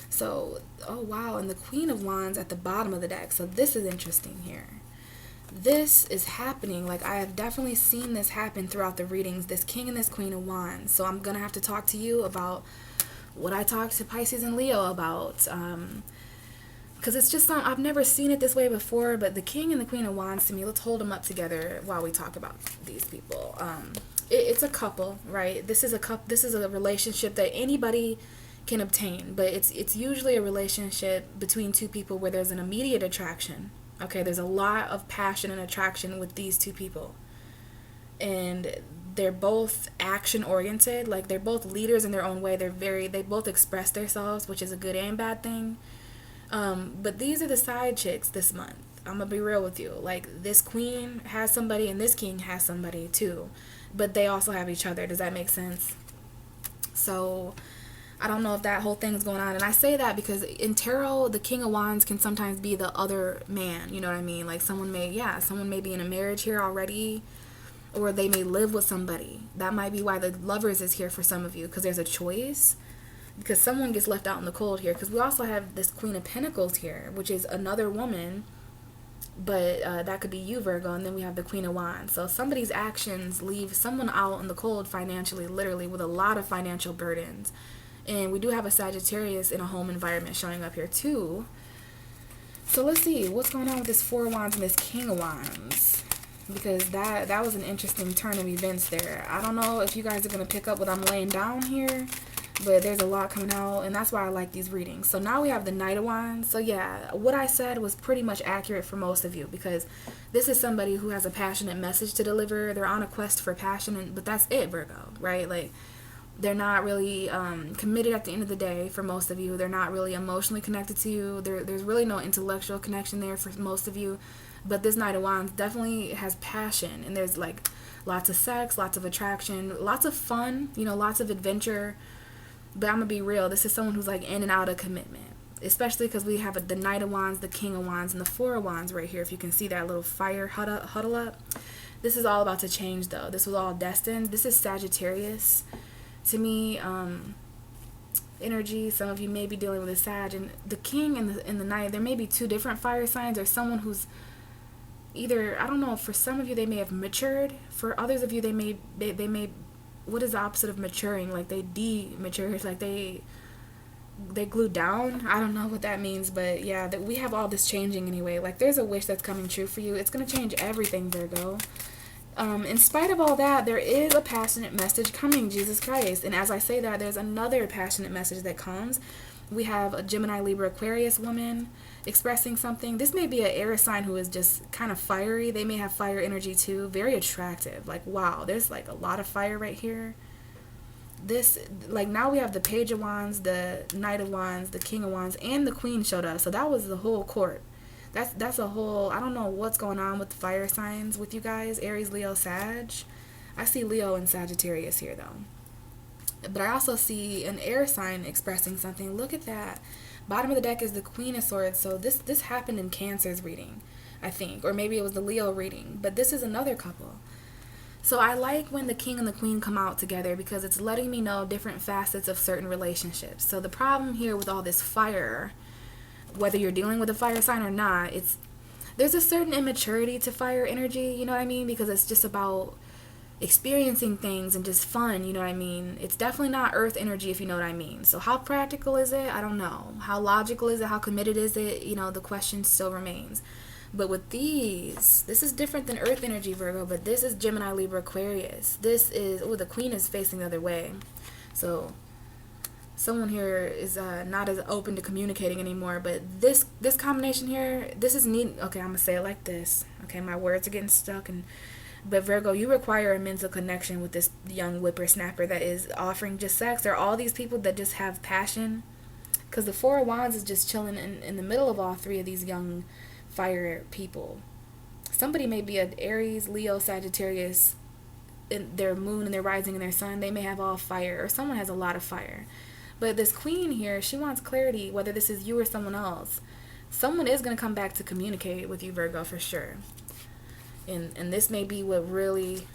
So, oh wow, and the Queen of Wands at the bottom of the deck. So this is interesting here. this is happening. Like, I have definitely seen this happen throughout the readings, this King and this Queen of Wands. So I'm gonna have to talk to you about what I talked to Pisces and Leo about, because it's just I've never seen it this way before. But the King and the Queen of Wands, to me, let's hold them up together while we talk about these people. It's a couple, right? This is a relationship that anybody can obtain, but it's usually a relationship between two people where there's an immediate attraction. Okay, there's a lot of passion and attraction with these two people, and they're both action oriented. Like, they're both leaders in their own way. They both express themselves, which is a good and bad thing. But these are the side chicks this month. I'm gonna be real with you. Like, this queen has somebody and this king has somebody too, but they also have each other. Does that make sense? So I don't know if that whole thing is going on. And I say that because in tarot, the King of Wands can sometimes be the other man. You know what I mean? Like, someone may be in a marriage here already, or they may live with somebody. That might be why the Lovers is here for some of you, because there's a choice. Because someone gets left out in the cold here. Because we also have this Queen of Pentacles here, which is another woman. But that could be you, Virgo. And then we have the Queen of Wands. So somebody's actions leave someone out in the cold financially, literally, with a lot of financial burdens. And we do have a Sagittarius in a home environment showing up here too. So let's see what's going on with this Four of Wands and this King of Wands, because that was an interesting turn of events there. I don't know if you guys are going to pick up what I'm laying down here, but there's a lot coming out, and that's why I like these readings. So now we have the Knight of Wands. So yeah, what I said was pretty much accurate for most of you, because this is somebody who has a passionate message to deliver. They're on a quest for passion, but that's it, Virgo, right? Like, they're not really committed at the end of the day for most of you. They're not really emotionally connected to you. There's really no intellectual connection there for most of you. But this Knight of Wands definitely has passion. And there's, like, lots of sex, lots of attraction, lots of fun, lots of adventure. But I'm going to be real. This is someone who's, like, in and out of commitment. Especially because we have the Knight of Wands, the King of Wands, and the Four of Wands right here. If you can see that little fire huddle up. This is all about to change, though. This was all destined. This is Sagittarius. To me, energy. Some of you may be dealing with a Sag, and the King and the Knight. There may be two different fire signs, or someone who's either, I don't know. For some of you, they may have matured. For others of you, they may. What is the opposite of maturing? Like, they dematured. Like, they glued down. I don't know what that means, but yeah, that we have all this changing anyway. Like, there's a wish that's coming true for you. It's gonna change everything, Virgo. In spite of all that, there is a passionate message coming, Jesus Christ. And as I say that, there's another passionate message that comes. We have a Gemini, Libra, Aquarius woman expressing something. This may be an air sign who is just kind of fiery. They may have fire energy too. Very attractive. Like, wow, there's like a lot of fire right here. This, like, now we have the Page of Wands, the Knight of Wands, the King of Wands, and the Queen showed up. So that was the whole court. That's a whole, I don't know what's going on with the fire signs with you guys. Aries, Leo, Sag. I see Leo and Sagittarius here though. But I also see an air sign expressing something. Look at that. Bottom of the deck is the Queen of Swords. So this happened in Cancer's reading, I think. Or maybe it was the Leo reading. But this is another couple. So I like when the King and the Queen come out together, because it's letting me know different facets of certain relationships. So the problem here with all this fire, whether you're dealing with a fire sign or not, there's a certain immaturity to fire energy, you know what I mean? Because it's just about experiencing things and just fun, you know what I mean? It's definitely not earth energy, if you know what I mean. So how practical is it? I don't know. How logical is it? How committed is it? The question still remains. But with these, this is different than earth energy, Virgo, but this is Gemini, Libra, Aquarius. This is, the Queen is facing the other way. So someone here is not as open to communicating anymore. But this combination here, this is neat. Okay, I'm gonna say it like this. Okay, my words are getting stuck. But Virgo, you require a mental connection with this young whippersnapper that is offering just sex. There are all these people that just have passion, because the Four of Wands is just chilling in the middle of all three of these young fire people. Somebody may be an Aries, Leo, Sagittarius in their moon and their rising and their sun. They may have all fire, or someone has a lot of fire. But this Queen here, she wants clarity, whether this is you or someone else. Someone is going to come back to communicate with you, Virgo, for sure. And this may be what really,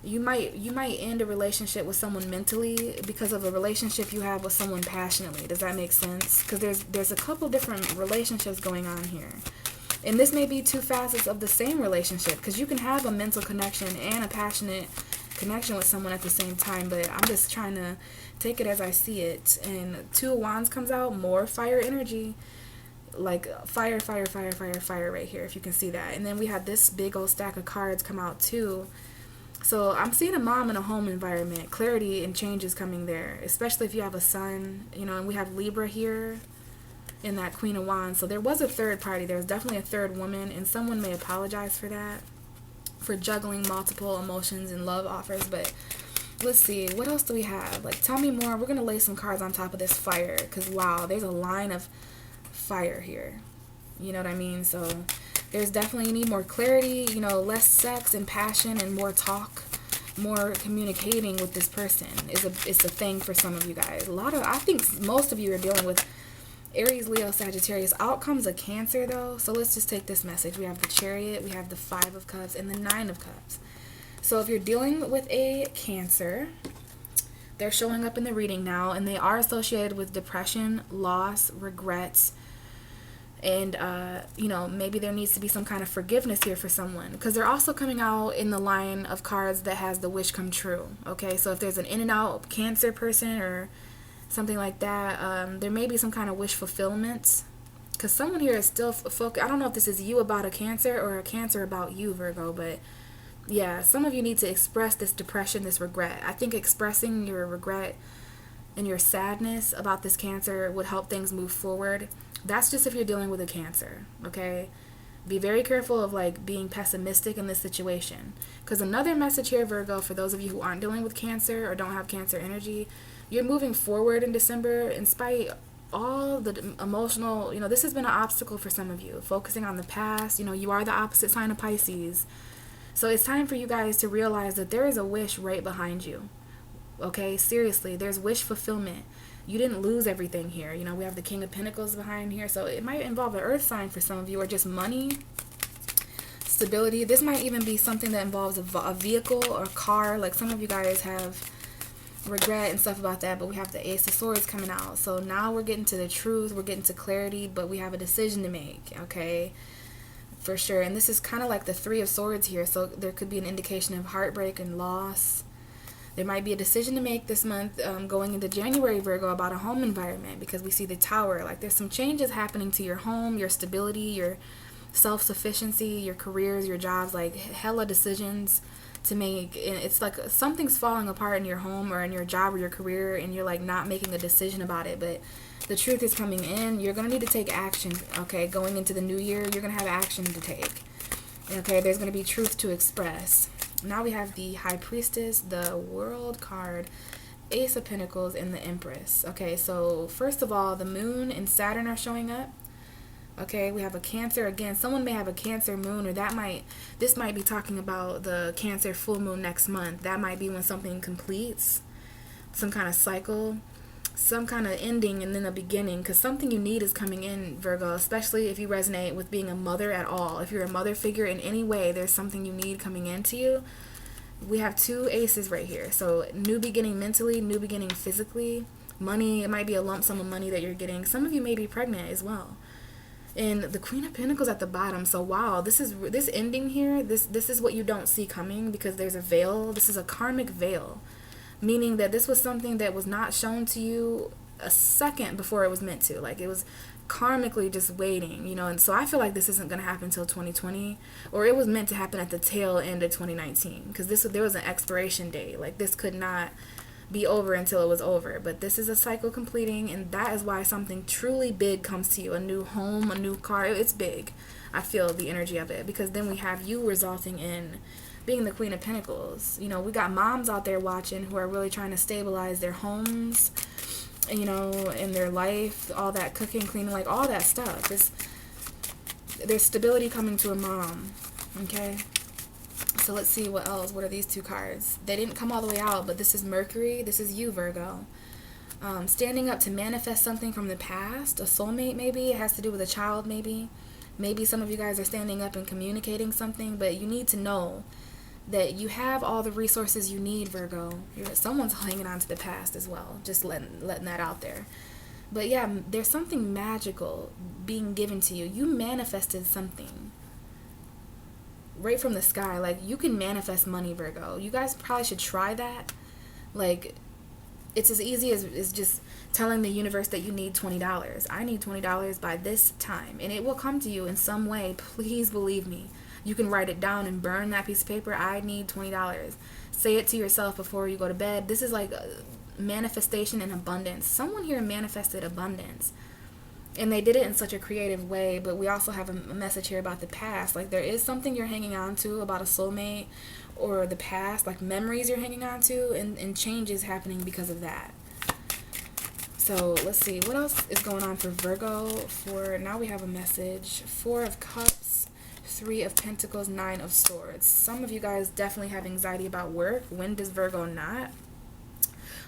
you might end a relationship with someone mentally because of a relationship you have with someone passionately. Does that make sense? Because there's a couple different relationships going on here. And this may be two facets of the same relationship, because you can have a mental connection and a passionate connection with someone at the same time, but I'm just trying to take it as I see it. And Two of Wands comes out, more fire energy, like fire, fire, fire, fire, fire right here, if you can see that. And then we had this big old stack of cards come out too. So I'm seeing a mom in a home environment, clarity and change is coming there, especially if you have a son, you know. And we have Libra here in that Queen of Wands. So there was a third party. There was definitely a third woman, and someone may apologize for that, for juggling multiple emotions and love offers. But let's see, what else do we have? Like, tell me more. We're going to lay some cards on top of this fire, because wow, there's a line of fire here. You know what I mean? So there's definitely, you need more clarity, you know, less sex and passion and more talk, more communicating with this person is a thing for some of you guys. I think most of you are dealing with Aries, Leo, Sagittarius. Out comes a Cancer though. So let's just take this message. We have the Chariot, we have the Five of Cups, and the Nine of Cups. So if you're dealing with a Cancer, they're showing up in the reading now, and they are associated with depression, loss, regrets, and you know, maybe there needs to be some kind of forgiveness here for someone, because they're also coming out in the line of cards that has the wish come true. Okay, so if there's an in and out Cancer person or something like that, there may be some kind of wish fulfillment, because someone here is still focused. I don't know if this is you about a Cancer or a Cancer about you, Virgo, but yeah, some of you need to express this depression, this regret. I think expressing your regret and your sadness about this Cancer would help things move forward. That's just if you're dealing with a Cancer, okay? Be very careful of like being pessimistic in this situation, because another message here, Virgo, for those of you who aren't dealing with Cancer or don't have Cancer energy, you're moving forward in December in spite all the emotional, you know, this has been an obstacle for some of you, focusing on the past. You know, you are the opposite sign of Pisces. So it's time for you guys to realize that there is a wish right behind you. Okay, seriously, there's wish fulfillment. You didn't lose everything here. You know, we have the King of Pentacles behind here. So it might involve an earth sign for some of you, or just money, stability. This might even be something that involves a vehicle or car. Like some of you guys have regret and stuff about that, but we have the Ace of Swords coming out. So now we're getting to the truth. We're getting to clarity, but we have a decision to make, okay? For sure. And this is kind of like the Three of Swords here. So there could be an indication of heartbreak and loss. There might be a decision to make this month, going into January, Virgo, about a home environment, because we see the Tower. Like there's some changes happening to your home, your stability, your self-sufficiency, your careers, your jobs, like hella decisions to make. And it's like something's falling apart in your home or in your job or your career, and you're like not making a decision about it. But the truth is coming in. You're going to need to take action, okay? Going into the new year, you're going to have action to take. Okay, there's going to be truth to express. Now we have the High Priestess, the World card, Ace of Pentacles, and the Empress. Okay, so first of all, the Moon and Saturn are showing up. Okay, we have a Cancer. Again, someone may have a Cancer moon, or this might be talking about the Cancer full moon next month. That might be when something completes, some kind of cycle, some kind of ending and then a beginning, because something you need is coming in, Virgo, especially if you resonate with being a mother at all. If you're a mother figure in any way, there's something you need coming into you. We have two aces right here. So new beginning mentally, new beginning physically. Money, it might be a lump sum of money that you're getting. Some of you may be pregnant as well. And the Queen of Pentacles at the bottom. So wow, this ending here, this is what you don't see coming, because there's a veil. This is a karmic veil, meaning that this was something that was not shown to you a second before it was meant to. Like it was karmically just waiting, you know. And so I feel like this isn't going to happen until 2020, or it was meant to happen at the tail end of 2019, because there was an expiration date. Like this could not be over until it was over. But this is a cycle completing, and that is why something truly big comes to you. A new home, a new car. It's big. I feel the energy of it, because then we have you resulting in being the Queen of Pentacles. You know, we got moms out there watching who are really trying to stabilize their homes, you know, in their life, all that cooking, cleaning, like all that stuff. There's stability coming to a mom, okay? So let's see what else. What are these two cards? They didn't come all the way out, but this is Mercury. This is you, Virgo. Standing up to manifest something from the past, a soulmate maybe. It has to do with a child maybe. Maybe some of you guys are standing up and communicating something, but you need to know that you have all the resources you need, Virgo. Someone's hanging on to the past as well. Just letting that out there. But yeah, there's something magical being given to you. You manifested something right from the sky. Like, you can manifest money, Virgo. You guys probably should try that. Like, it's as easy as just telling the universe that you need $20. I need $20 by this time, and it will come to you in some way. Please believe me. You can write it down and burn that piece of paper. I need $20. Say it to yourself before you go to bed. This is like manifestation and abundance. Someone here manifested abundance, and they did it in such a creative way. But we also have a message here about the past. Like, there is something you're hanging on to about a soulmate or the past, like memories you're hanging on to, and change is happening because of that. So let's see what else is going on for Virgo. For now, we have a message: 4 of Cups, 3 of Pentacles, 9 of Swords. Some of you guys definitely have anxiety about work. When does Virgo not?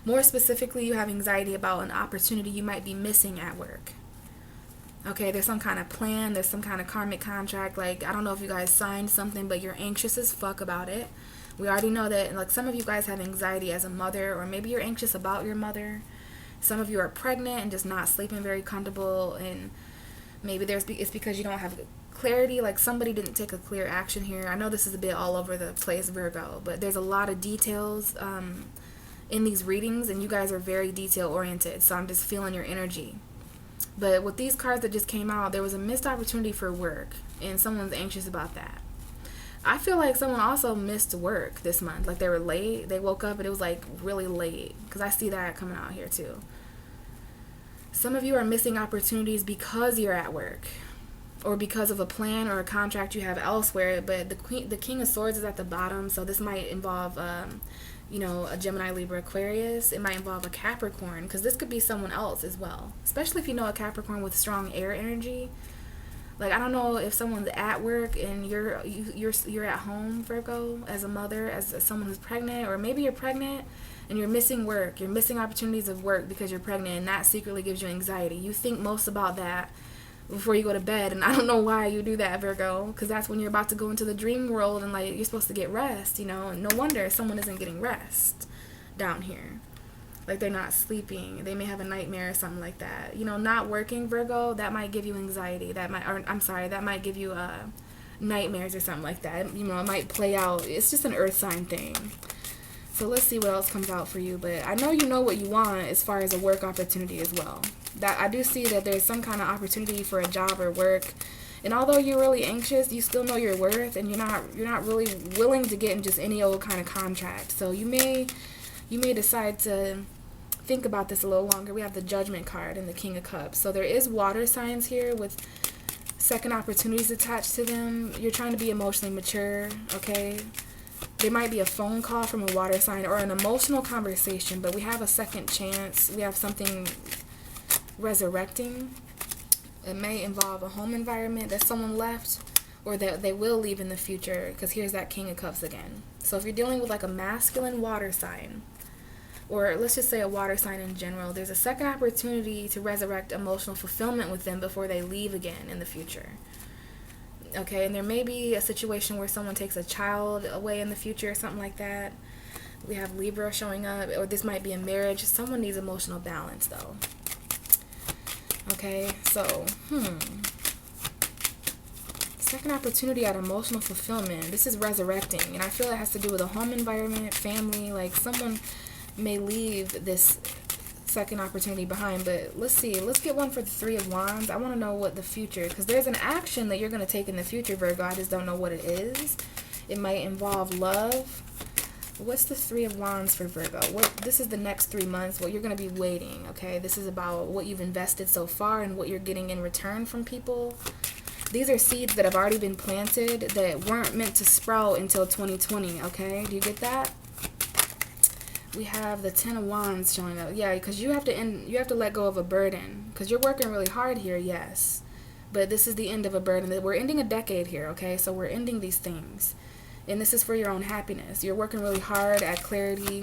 More specifically, you have anxiety about an opportunity you might be missing at work. Okay, there's some kind of plan, there's some kind of karmic contract. Like, I don't know if you guys signed something, but you're anxious as fuck about it. We already know that, like, some of you guys have anxiety as a mother, or maybe you're anxious about your mother. Some of you are pregnant and just not sleeping very comfortable, and maybe it's because you don't have clarity. Like, somebody didn't take a clear action here. I know this is a bit all over the place, Virgo, but there's a lot of details in these readings, and you guys are very detail oriented, so I'm just feeling your energy. But with these cards that just came out, there was a missed opportunity for work, and someone's anxious about that. I feel like someone also missed work this month. Like, they were late. They woke up and it was like really late, because I see that coming out here too. Some of you are missing opportunities because you're at work, or because of a plan or a contract you have elsewhere. But the King of Swords is at the bottom, so this might involve a Gemini, Libra, Aquarius. It might involve a Capricorn, because this could be someone else as well, especially if you know a Capricorn with strong air energy. Like, I don't know if someone's at work and you're at home, Virgo, as a mother, as someone who's pregnant, or maybe you're pregnant and you're missing work. You're missing opportunities of work because you're pregnant, and that secretly gives you anxiety. You think most about that before you go to bed, and I don't know why you do that, Virgo, because that's when you're about to go into the dream world, and like, you're supposed to get rest, and no wonder someone isn't getting rest down here. Like, they're not sleeping. They may have a nightmare or something like that. Not working, Virgo, that might give you anxiety. That might give you nightmares or something like that. It might play out. It's just an earth sign thing. So let's see what else comes out for you. But I know you know what you want as far as a work opportunity as well. That I do see that there's some kind of opportunity for a job or work. And although you're really anxious, you still know your worth, and you're not really willing to get in just any old kind of contract. So you may decide to think about this a little longer. We have the Judgment card and the King of Cups. So there is water signs here with second opportunities attached to them. You're trying to be emotionally mature, okay? There might be a phone call from a water sign or an emotional conversation, but we have a second chance. We have something resurrecting. It may involve a home environment that someone left, or that they will leave in the future, because here's that King of Cups again. So if you're dealing with like a masculine water sign, or let's just say a water sign in general, there's a second opportunity to resurrect emotional fulfillment with them before they leave again in the future. Okay, and there may be a situation where someone takes a child away in the future or something like that. We have Libra showing up, or this might be a marriage. Someone needs emotional balance, though. Okay, so, second opportunity at emotional fulfillment. This is resurrecting, and I feel it has to do with a home environment, family. Like, someone may leave this second opportunity behind. But let's see, let's get one for the Three of Wands. I want to know what the future, because there's an action that you're going to take in the future, Virgo. I just don't know what it is. It might involve love. What's the Three of Wands for Virgo? This is the next 3 months, what you're going to be waiting, okay? This is about what you've invested so far and what you're getting in return from people. These are seeds that have already been planted that weren't meant to sprout until 2020, okay? Do you get that? We have the Ten of Wands showing up. Yeah, because you have to let go of a burden, because you're working really hard here, yes. But this is the end of a burden. We're ending a decade here, okay? So we're ending these things. And this is for your own happiness. You're working really hard at clarity.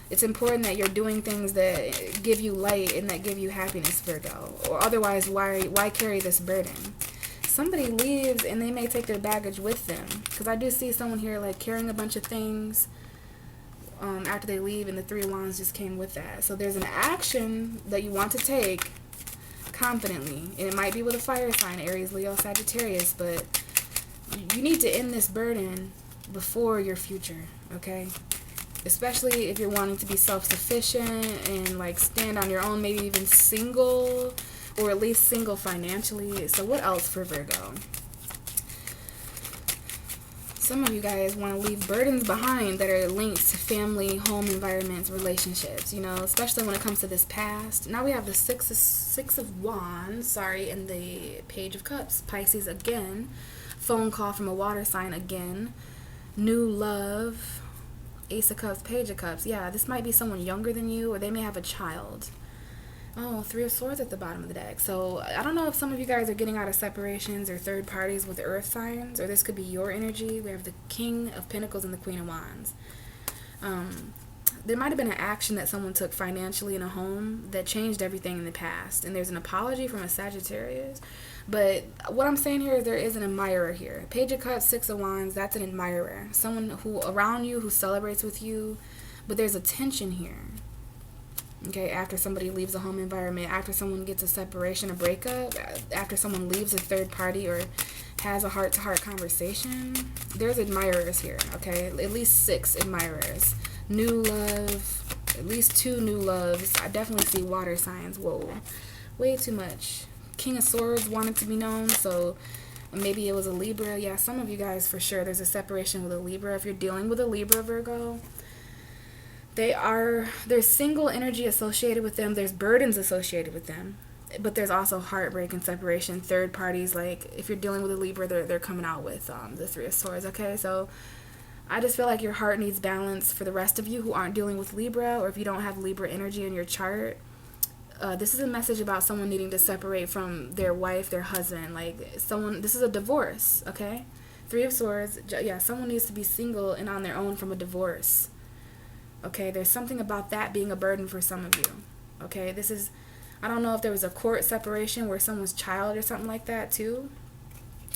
It's important that you're doing things that give you light and that give you happiness, Virgo. Or otherwise, why carry this burden? Somebody leaves and they may take their baggage with them. Because I do see someone here like carrying a bunch of things after they leave, and the Three of Wands just came with that. So there's an action that you want to take, confidently. And it might be with a fire sign, Aries, Leo, Sagittarius, but you need to end this burden before your future, okay? Especially if you're wanting to be self-sufficient and like stand on your own, maybe even single, or at least single financially. So what else for Virgo? Some of you guys want to leave burdens behind that are linked to family, home environments, relationships, you know, especially when it comes to this past. Now we have the Six of Wands, and the Page of Cups, Pisces again, phone call from a water sign again, new love, Ace of Cups, Page of Cups. Yeah, this might be someone younger than you, or they may have a child. Oh, Three of Swords at the bottom of the deck. So I don't know if some of you guys are getting out of separations or third parties with earth signs, or this could be your energy. We have the King of Pentacles and the Queen of Wands. There might have been an action that someone took financially in a home that changed everything in the past, and there's an apology from a Sagittarius. But what I'm saying here is there is an admirer here. Page of Cups, Six of Wands, that's an admirer. Someone who around you who celebrates with you, but there's a tension here. Okay, after somebody leaves a home environment, after someone gets a separation, a breakup, after someone leaves a third party or has a heart-to-heart conversation, there's admirers here, okay? At least 6 admirers. New love, at least 2 new loves. I definitely see water signs. Whoa, way too much. King of Swords wanted to be known, so maybe it was a Libra. Yeah, some of you guys for sure, there's a separation with a Libra. If you're dealing with a Libra, Virgo, there's single energy associated with them, there's burdens associated with them, but there's also heartbreak and separation, third parties. Like if you're dealing with a Libra, they're coming out with the Three of Swords. Okay, so I just feel like your heart needs balance. For the rest of you who aren't dealing with Libra, or if you don't have Libra energy in your chart, this is a message about someone needing to separate from their wife, their husband, like someone. This is a divorce. Okay, Three of Swords. Yeah, someone needs to be single and on their own from a divorce. Okay, there's something about that being a burden for some of you. Okay, this is, I don't know if there was a court separation where someone's child or something like that too.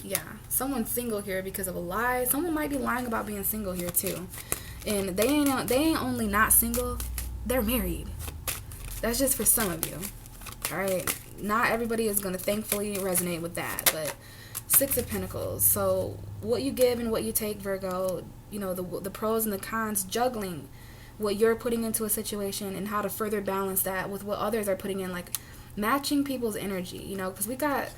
Yeah, someone's single here because of a lie. Someone might be lying about being single here too. And they ain't only not single, they're married. That's just for some of you. All right, not everybody is going to thankfully resonate with that, but Six of Pentacles. So what you give and what you take, Virgo, you know, the pros and the cons, juggling what you're putting into a situation and how to further balance that with what others are putting in, like matching people's energy, you know, because we've got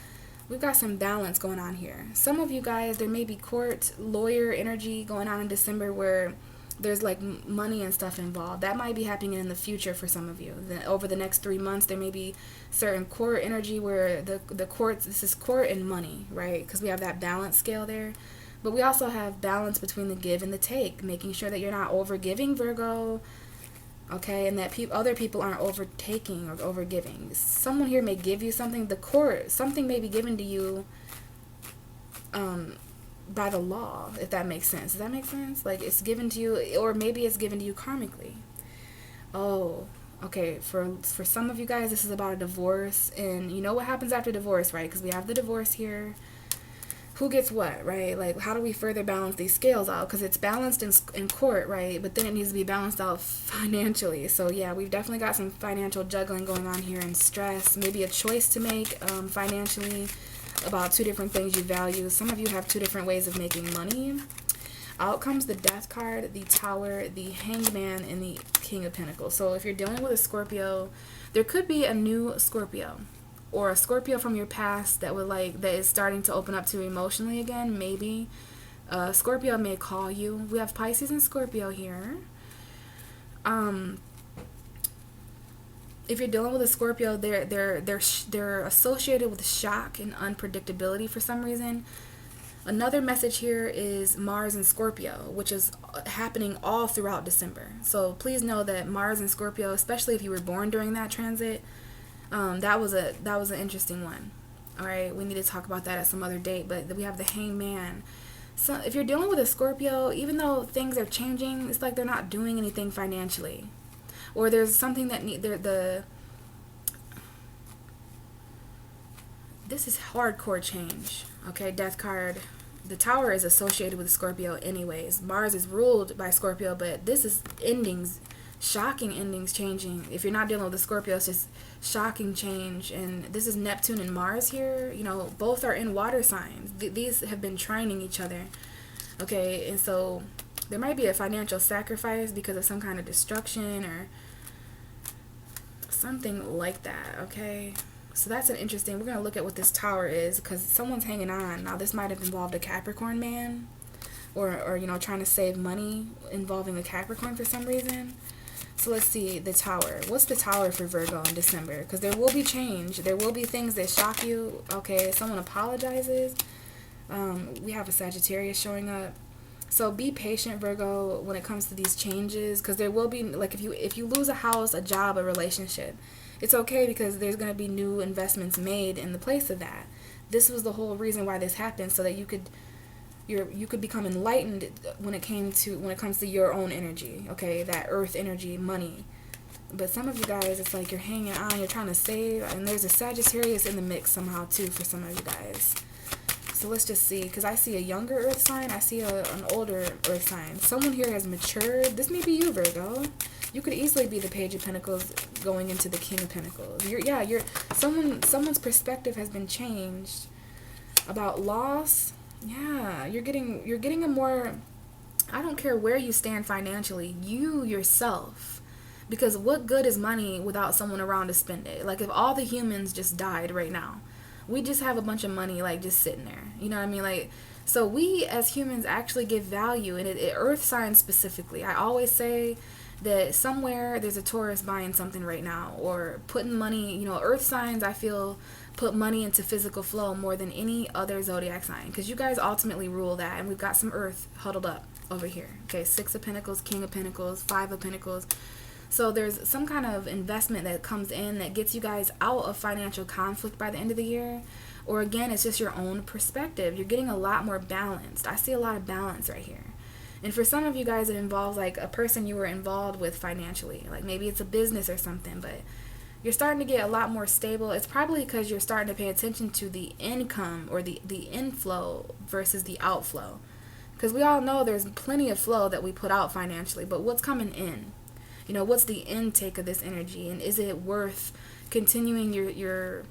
some balance going on here. Some of you guys, there may be court lawyer energy going on in December where there's like money and stuff involved. That might be happening in the future for some of you. Then over the next 3 months, there may be certain court energy where the courts, this is court and money, right? Because we have that balance scale there. But we also have balance between the give and the take, making sure that you're not over-giving, Virgo, okay, and that other people aren't overtaking or over-giving. Someone here may give you something, the court, something may be given to you by the law, if that makes sense. Does that make sense? Like it's given to you, or maybe it's given to you karmically. Oh, okay, for some of you guys, this is about a divorce, and you know what happens after divorce, right? Because we have the divorce here. Who gets what, right? Like, how do we further balance these scales out? Because it's balanced in court, right? But then it needs to be balanced out financially. So, yeah, we've definitely got some financial juggling going on here and stress. Maybe a choice to make financially about 2 different things you value. Some of you have 2 different ways of making money. Out comes the Death card, the Tower, the Hanged Man, and the King of Pentacles. So, if you're dealing with a Scorpio, there could be a new Scorpio, or a Scorpio from your past that is starting to open up to you emotionally again, maybe. Scorpio may call you. We have Pisces and Scorpio here. If you're dealing with a Scorpio, they're associated with shock and unpredictability for some reason. Another message here is Mars and Scorpio, which is happening all throughout December. So please know that Mars and Scorpio, especially if you were born during that transit, that was an interesting one. All right, we need to talk about that at some other date. But we have the Hanged Man. So if you're dealing with a Scorpio, even though things are changing, it's like they're not doing anything financially, or there's something that this is hardcore change. Okay, Death card. The Tower is associated with Scorpio anyways. Mars is ruled by Scorpio, but this is endings, shocking endings changing. If you're not dealing with the Scorpio, it's just shocking change. And this is Neptune and Mars here. You know, both are in water signs. These have been trining each other. Okay, and so there might be a financial sacrifice because of some kind of destruction or something like that. Okay, so that's an interesting. We're gonna look at what this Tower is because someone's hanging on. Now this might have involved a Capricorn man, or you know, trying to save money involving a Capricorn for some reason. So let's see the Tower. What's the Tower for Virgo in December? Because there will be change. There will be things that shock you. Okay, someone apologizes. We have a Sagittarius showing up. So be patient, Virgo, when it comes to these changes, because there will be, like, if you lose a house, a job, a relationship, it's okay because there's going to be new investments made in the place of that. This was the whole reason why this happened, so that you could become enlightened when it comes to your own energy, okay, that earth energy, money. But some of you guys, it's like you're hanging on, you're trying to save, and there's a Sagittarius in the mix somehow too for some of you guys. So let's just see, because I see a younger earth sign, I see an older earth sign. Someone here has matured. This may be you, Virgo. You could easily be the Page of Pentacles going into the King of Pentacles. Someone's perspective has been changed about loss. Yeah, you're getting a more, I don't care where you stand financially, you yourself. Because what good is money without someone around to spend it? Like, if all the humans just died right now, we just have a bunch of money, like, just sitting there. You know what I mean? Like, so we as humans actually give value, and it earth signs specifically. I always say that somewhere there's a Taurus buying something right now, or putting money, you know, earth signs, I feel, put money into physical flow more than any other zodiac sign, because you guys ultimately rule that. And we've got some earth huddled up over here. Okay, 6 of Pentacles, King of Pentacles, 5 of Pentacles. So there's some kind of investment that comes in that gets you guys out of financial conflict by the end of the year. Or again, it's just your own perspective. You're getting a lot more balanced. I see a lot of balance right here. And for some of you guys, it involves like a person you were involved with financially. Like maybe it's a business or something, but you're starting to get a lot more stable. It's probably because you're starting to pay attention to the income, or the inflow versus the outflow. Because we all know there's plenty of flow that we put out financially, but what's coming in? You know, what's the intake of this energy, and is it worth continuing your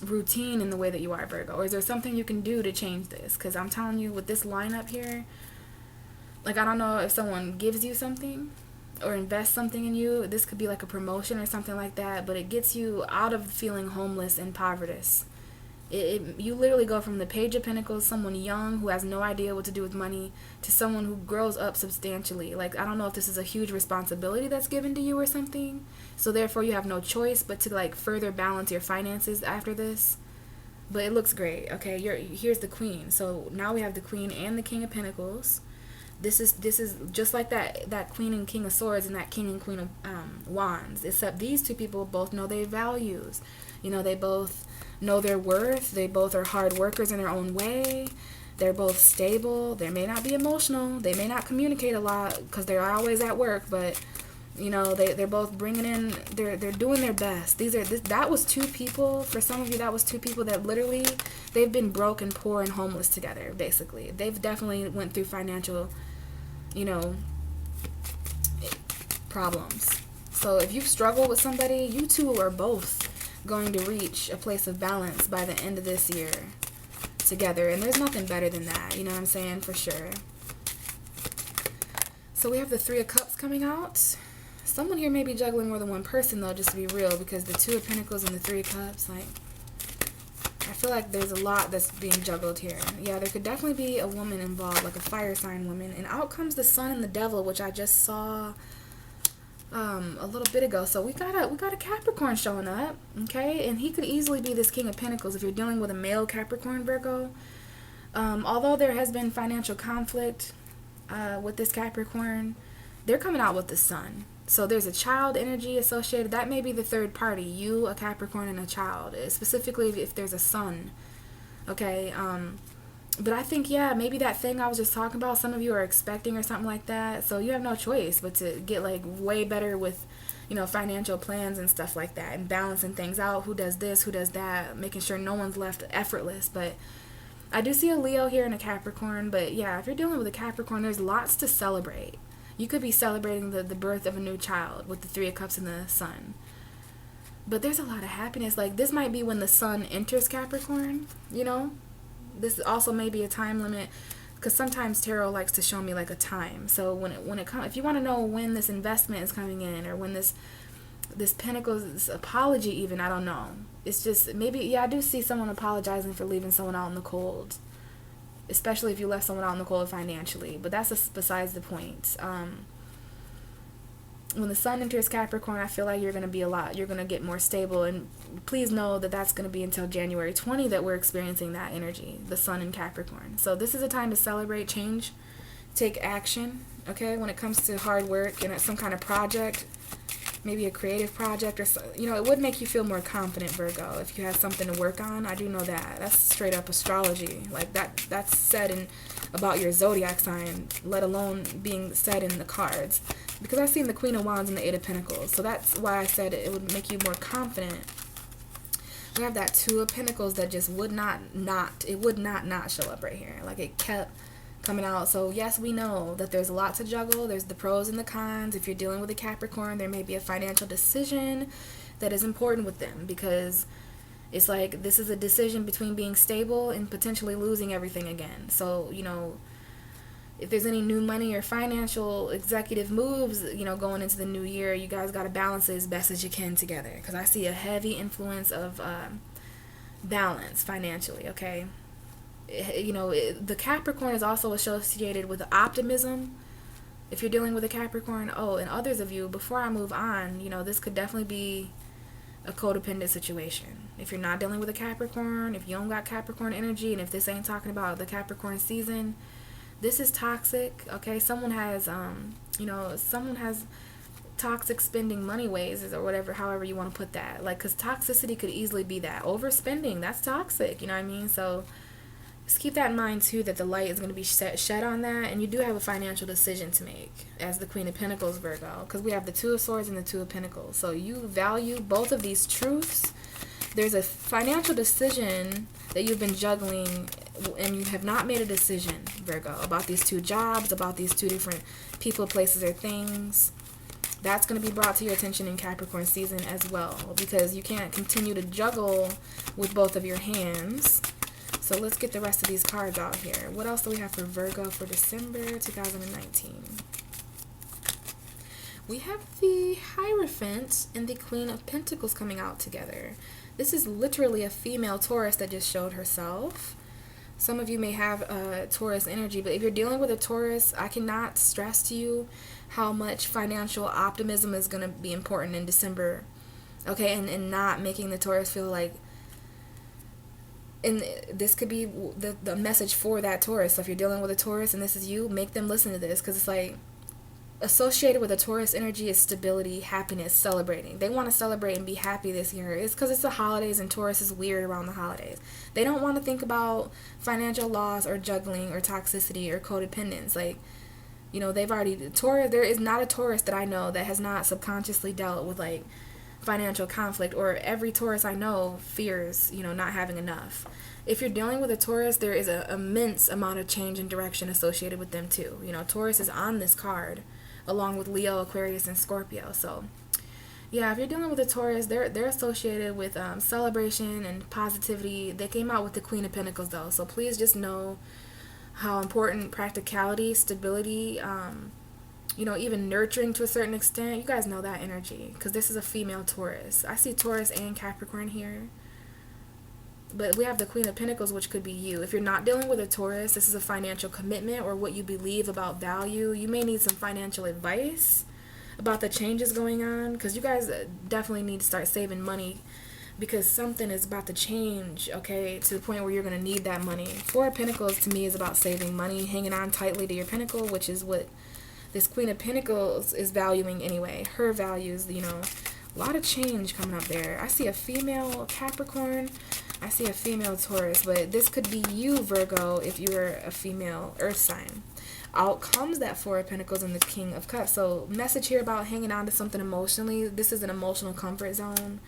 routine in the way that you are, Virgo? Or is there something you can do to change this? Because I'm telling you, with this lineup here, like, I don't know if someone gives you something or invests something in you. This could be like a promotion or something like that, but it gets you out of feeling homeless and povertous. You literally go from the Page of Pentacles, someone young who has no idea what to do with money, to someone who grows up substantially. Like, I don't know if this is a huge responsibility that's given to you or something, so therefore you have no choice but to, like, further balance your finances after this. But it looks great. Okay, here's the Queen. So now we have the Queen and the King of Pentacles. This is just like that Queen and King of Swords and that King and Queen of Wands, except these two people both know their values. You know, they both know their worth. They both are hard workers in their own way. They're both stable. They may not be emotional. They may not communicate a lot because they're always at work, but you know, they're both bringing in, they're doing their best. That was two people, for some of you, that was two people that literally, they've been broke and poor and homeless together, basically. They've definitely went through financial, you know, problems. So if you've struggled with somebody, you two are both going to reach a place of balance by the end of this year together. And there's nothing better than that, you know what I'm saying, for sure. So we have the Three of Cups coming out. Someone here may be juggling more than one person, though, just to be real, because the Two of Pentacles and the Three of Cups, like, I feel like there's a lot that's being juggled here. Yeah, there could definitely be a woman involved, like a fire sign woman. And out comes the Sun and the Devil, which I just saw a little bit ago. So we got a Capricorn showing up, okay? And he could easily be this King of Pentacles if you're dealing with a male Capricorn, Virgo. Although there has been financial conflict with this Capricorn, they're coming out with the Sun. So there's a child energy associated. That may be the third party, you, a Capricorn, and a child, specifically if there's a son, okay? But I think, yeah, maybe that thing I was just talking about, some of you are expecting or something like that, so you have no choice but to get, like, way better with, you know, financial plans and stuff like that, and balancing things out, who does this, who does that, making sure no one's left effortless. But I do see a Leo here and a Capricorn, but yeah, if you're dealing with a Capricorn, there's lots to celebrate. You could be celebrating the birth of a new child with the Three of Cups and the Sun. But there's a lot of happiness. Like, this might be when the Sun enters Capricorn, you know? This also may be a time limit, because sometimes tarot likes to show me like a time. So when it comes, if you want to know when this investment is coming in, or when this Pentacles apology, even, I don't know. It's just, maybe, yeah, I do see someone apologizing for leaving someone out in the cold, especially if you left someone out in the cold financially. But that's besides the point. When the Sun enters Capricorn, I feel like you're going to get more stable. And please know that that's going to be until January 20 that we're experiencing that energy, the Sun in Capricorn. So this is a time to celebrate change, take action, okay, when it comes to hard work and some kind of project, maybe a creative project, or, you know, it would make you feel more confident, Virgo, if you had something to work on. I do know that. That's straight up astrology. Like, that's said in about your zodiac sign, let alone being said in the cards. Because I've seen the Queen of Wands and the Eight of Pentacles. So that's why I said it would make you more confident. We have that Two of Pentacles that just would not show up right here. Like, it kept coming out. So yes, we know that there's a lot to juggle. There's the pros and the cons. If you're dealing with a Capricorn, there may be a financial decision that is important with them, because it's like this is a decision between being stable and potentially losing everything again. So, you know, if there's any new money or financial executive moves, you know, going into the new year, you guys got to balance it as best as you can together, because I see a heavy influence of balance financially, okay? You know, the Capricorn is also associated with optimism. If you're dealing with a Capricorn, and others of you, before I move on, you know, this could definitely be a codependent situation. If you're not dealing with a Capricorn, if you don't got Capricorn energy, and if this ain't talking about the Capricorn season, this is toxic, okay? Someone has, someone has toxic spending money ways, or whatever, however you want to put that. Like, because toxicity could easily be that. Overspending, that's toxic, you know what I mean? So just keep that in mind, too, that the light is going to be shed on that, and you do have a financial decision to make as the Queen of Pentacles, Virgo, because we have the Two of Swords and the Two of Pentacles. So you value both of these truths. There's a financial decision that you've been juggling, and you have not made a decision, Virgo, about these two jobs, about these two different people, places, or things. That's going to be brought to your attention in Capricorn season as well, because you can't continue to juggle with both of your hands. So let's get the rest of these cards out here. What else do we have for Virgo for December 2019? We have the Hierophant and the Queen of Pentacles coming out together. This is literally a female Taurus that just showed herself. Some of you may have Taurus energy, but if you're dealing with a Taurus, I cannot stress to you how much financial optimism is going to be important in December. Okay, and not making the Taurus feel like, and this could be the message for that Taurus. So if you're dealing with a Taurus and this is you, make them listen to this, because it's like, associated with a Taurus energy is stability, happiness, celebrating. They want to celebrate and be happy this year. It's because it's the holidays, and Taurus is weird around the holidays. They don't want to think about financial loss or juggling or toxicity or codependence. Like, you know, there is not a Taurus that I know that has not subconsciously dealt with like financial conflict, or every Taurus I know fears, you know, not having enough. If you're dealing with a Taurus, there is an immense amount of change and direction associated with them too. You know, Taurus is on this card, along with Leo, Aquarius, and Scorpio. So, yeah, if you're dealing with a Taurus, they're associated with celebration and positivity. They came out with the Queen of Pentacles, though. So please just know how important practicality, stability, even nurturing to a certain extent. You guys know that energy, because this is a female Taurus. I see Taurus and Capricorn here. But we have the Queen of Pentacles, which could be you. If you're not dealing with a Taurus, this is a financial commitment or what you believe about value. You may need some financial advice about the changes going on, because you guys definitely need to start saving money, because something is about to change, okay, to the point where you're going to need that money. Four of Pentacles to me is about saving money, hanging on tightly to your pentacle, which is what this Queen of Pentacles is valuing anyway. Her values, you know, a lot of change coming up there. I see a female Capricorn. I see a female Taurus, but this could be you, Virgo, if you were a female earth sign. Out comes that Four of Pentacles and the King of Cups. So message here about hanging on to something emotionally. This is an emotional comfort zone.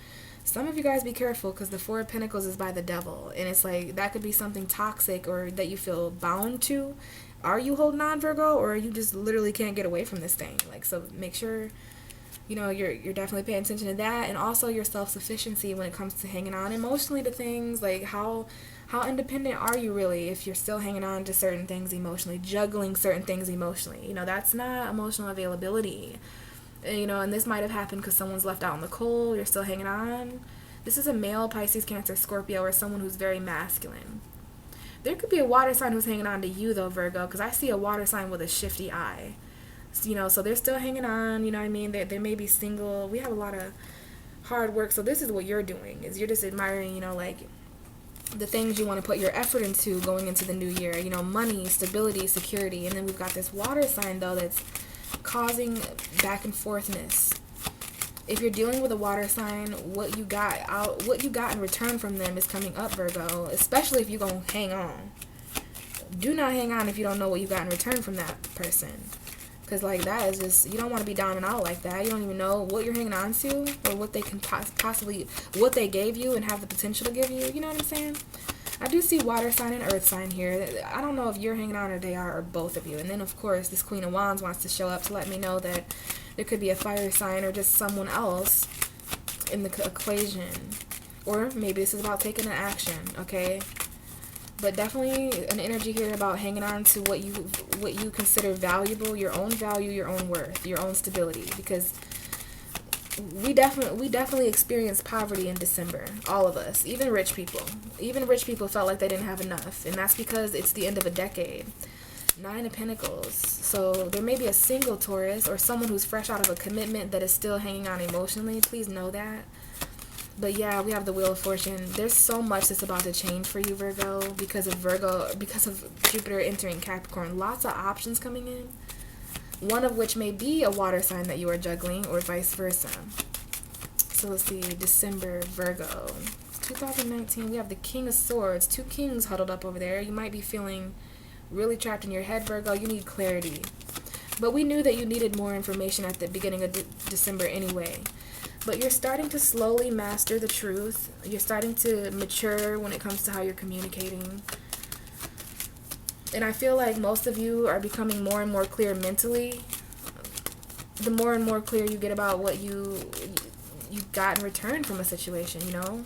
Some of you guys be careful, because the Four of Pentacles is by the devil, and it's like that could be something toxic or that you feel bound to. Are you holding on, Virgo, or you just literally can't get away from this thing? Like, so make sure, you know, you're definitely paying attention to that, and also your self-sufficiency when it comes to hanging on emotionally to things. Like, how independent are you really if you're still hanging on to certain things emotionally, juggling certain things emotionally? You know, that's not emotional availability. You know, and this might have happened because someone's left out in the cold, you're still hanging on. This is a male, Pisces, Cancer, Scorpio, or someone who's very masculine. There could be a water sign who's hanging on to you, though, Virgo, because I see a water sign with a shifty eye. You know, so they're still hanging on, you know what I mean? They may be single. We have a lot of hard work, so this is what you're doing, is you're just admiring, you know, like, the things you want to put your effort into going into the new year. You know, money, stability, security. And then we've got this water sign, though, that's causing back and forthness. If you're dealing with a water sign, what you got in return from them is coming up, Virgo, especially if you're going to hang on. Do not hang on if you don't know what you got in return from that person. Because, like, that is just, you don't want to be down and out like that. You don't even know what you're hanging on to or what they can possibly, what they gave you and have the potential to give you. You know what I'm saying? I do see water sign and earth sign here. I don't know if you're hanging on or they are, or both of you. And then, of course, this Queen of Wands wants to show up to let me know that there could be a fire sign or just someone else in the equation. Or maybe this is about taking an action, okay? But definitely an energy here about hanging on to what you consider valuable, your own value, your own worth, your own stability. Because we definitely experience poverty in December, all of us, even rich people. Even rich people felt like they didn't have enough, and that's because it's the end of a decade. 9 of Pentacles. So there may be a single Taurus or someone who's fresh out of a commitment that is still hanging on emotionally. Please know that. But yeah, we have the Wheel of Fortune. There's so much that's about to change for you, Virgo, because of Jupiter entering Capricorn. Lots of options coming in. One of which may be a water sign that you are juggling, or vice versa. So let's see, December, Virgo. 2019, we have the King of Swords. 2 kings huddled up over there. You might be feeling really trapped in your head, Virgo. You need clarity. But we knew that you needed more information at the beginning of December anyway. But you're starting to slowly master the truth. You're starting to mature when it comes to how you're communicating. And I feel like most of you are becoming more and more clear mentally. The more and more clear you get about what you got in return from a situation, you know?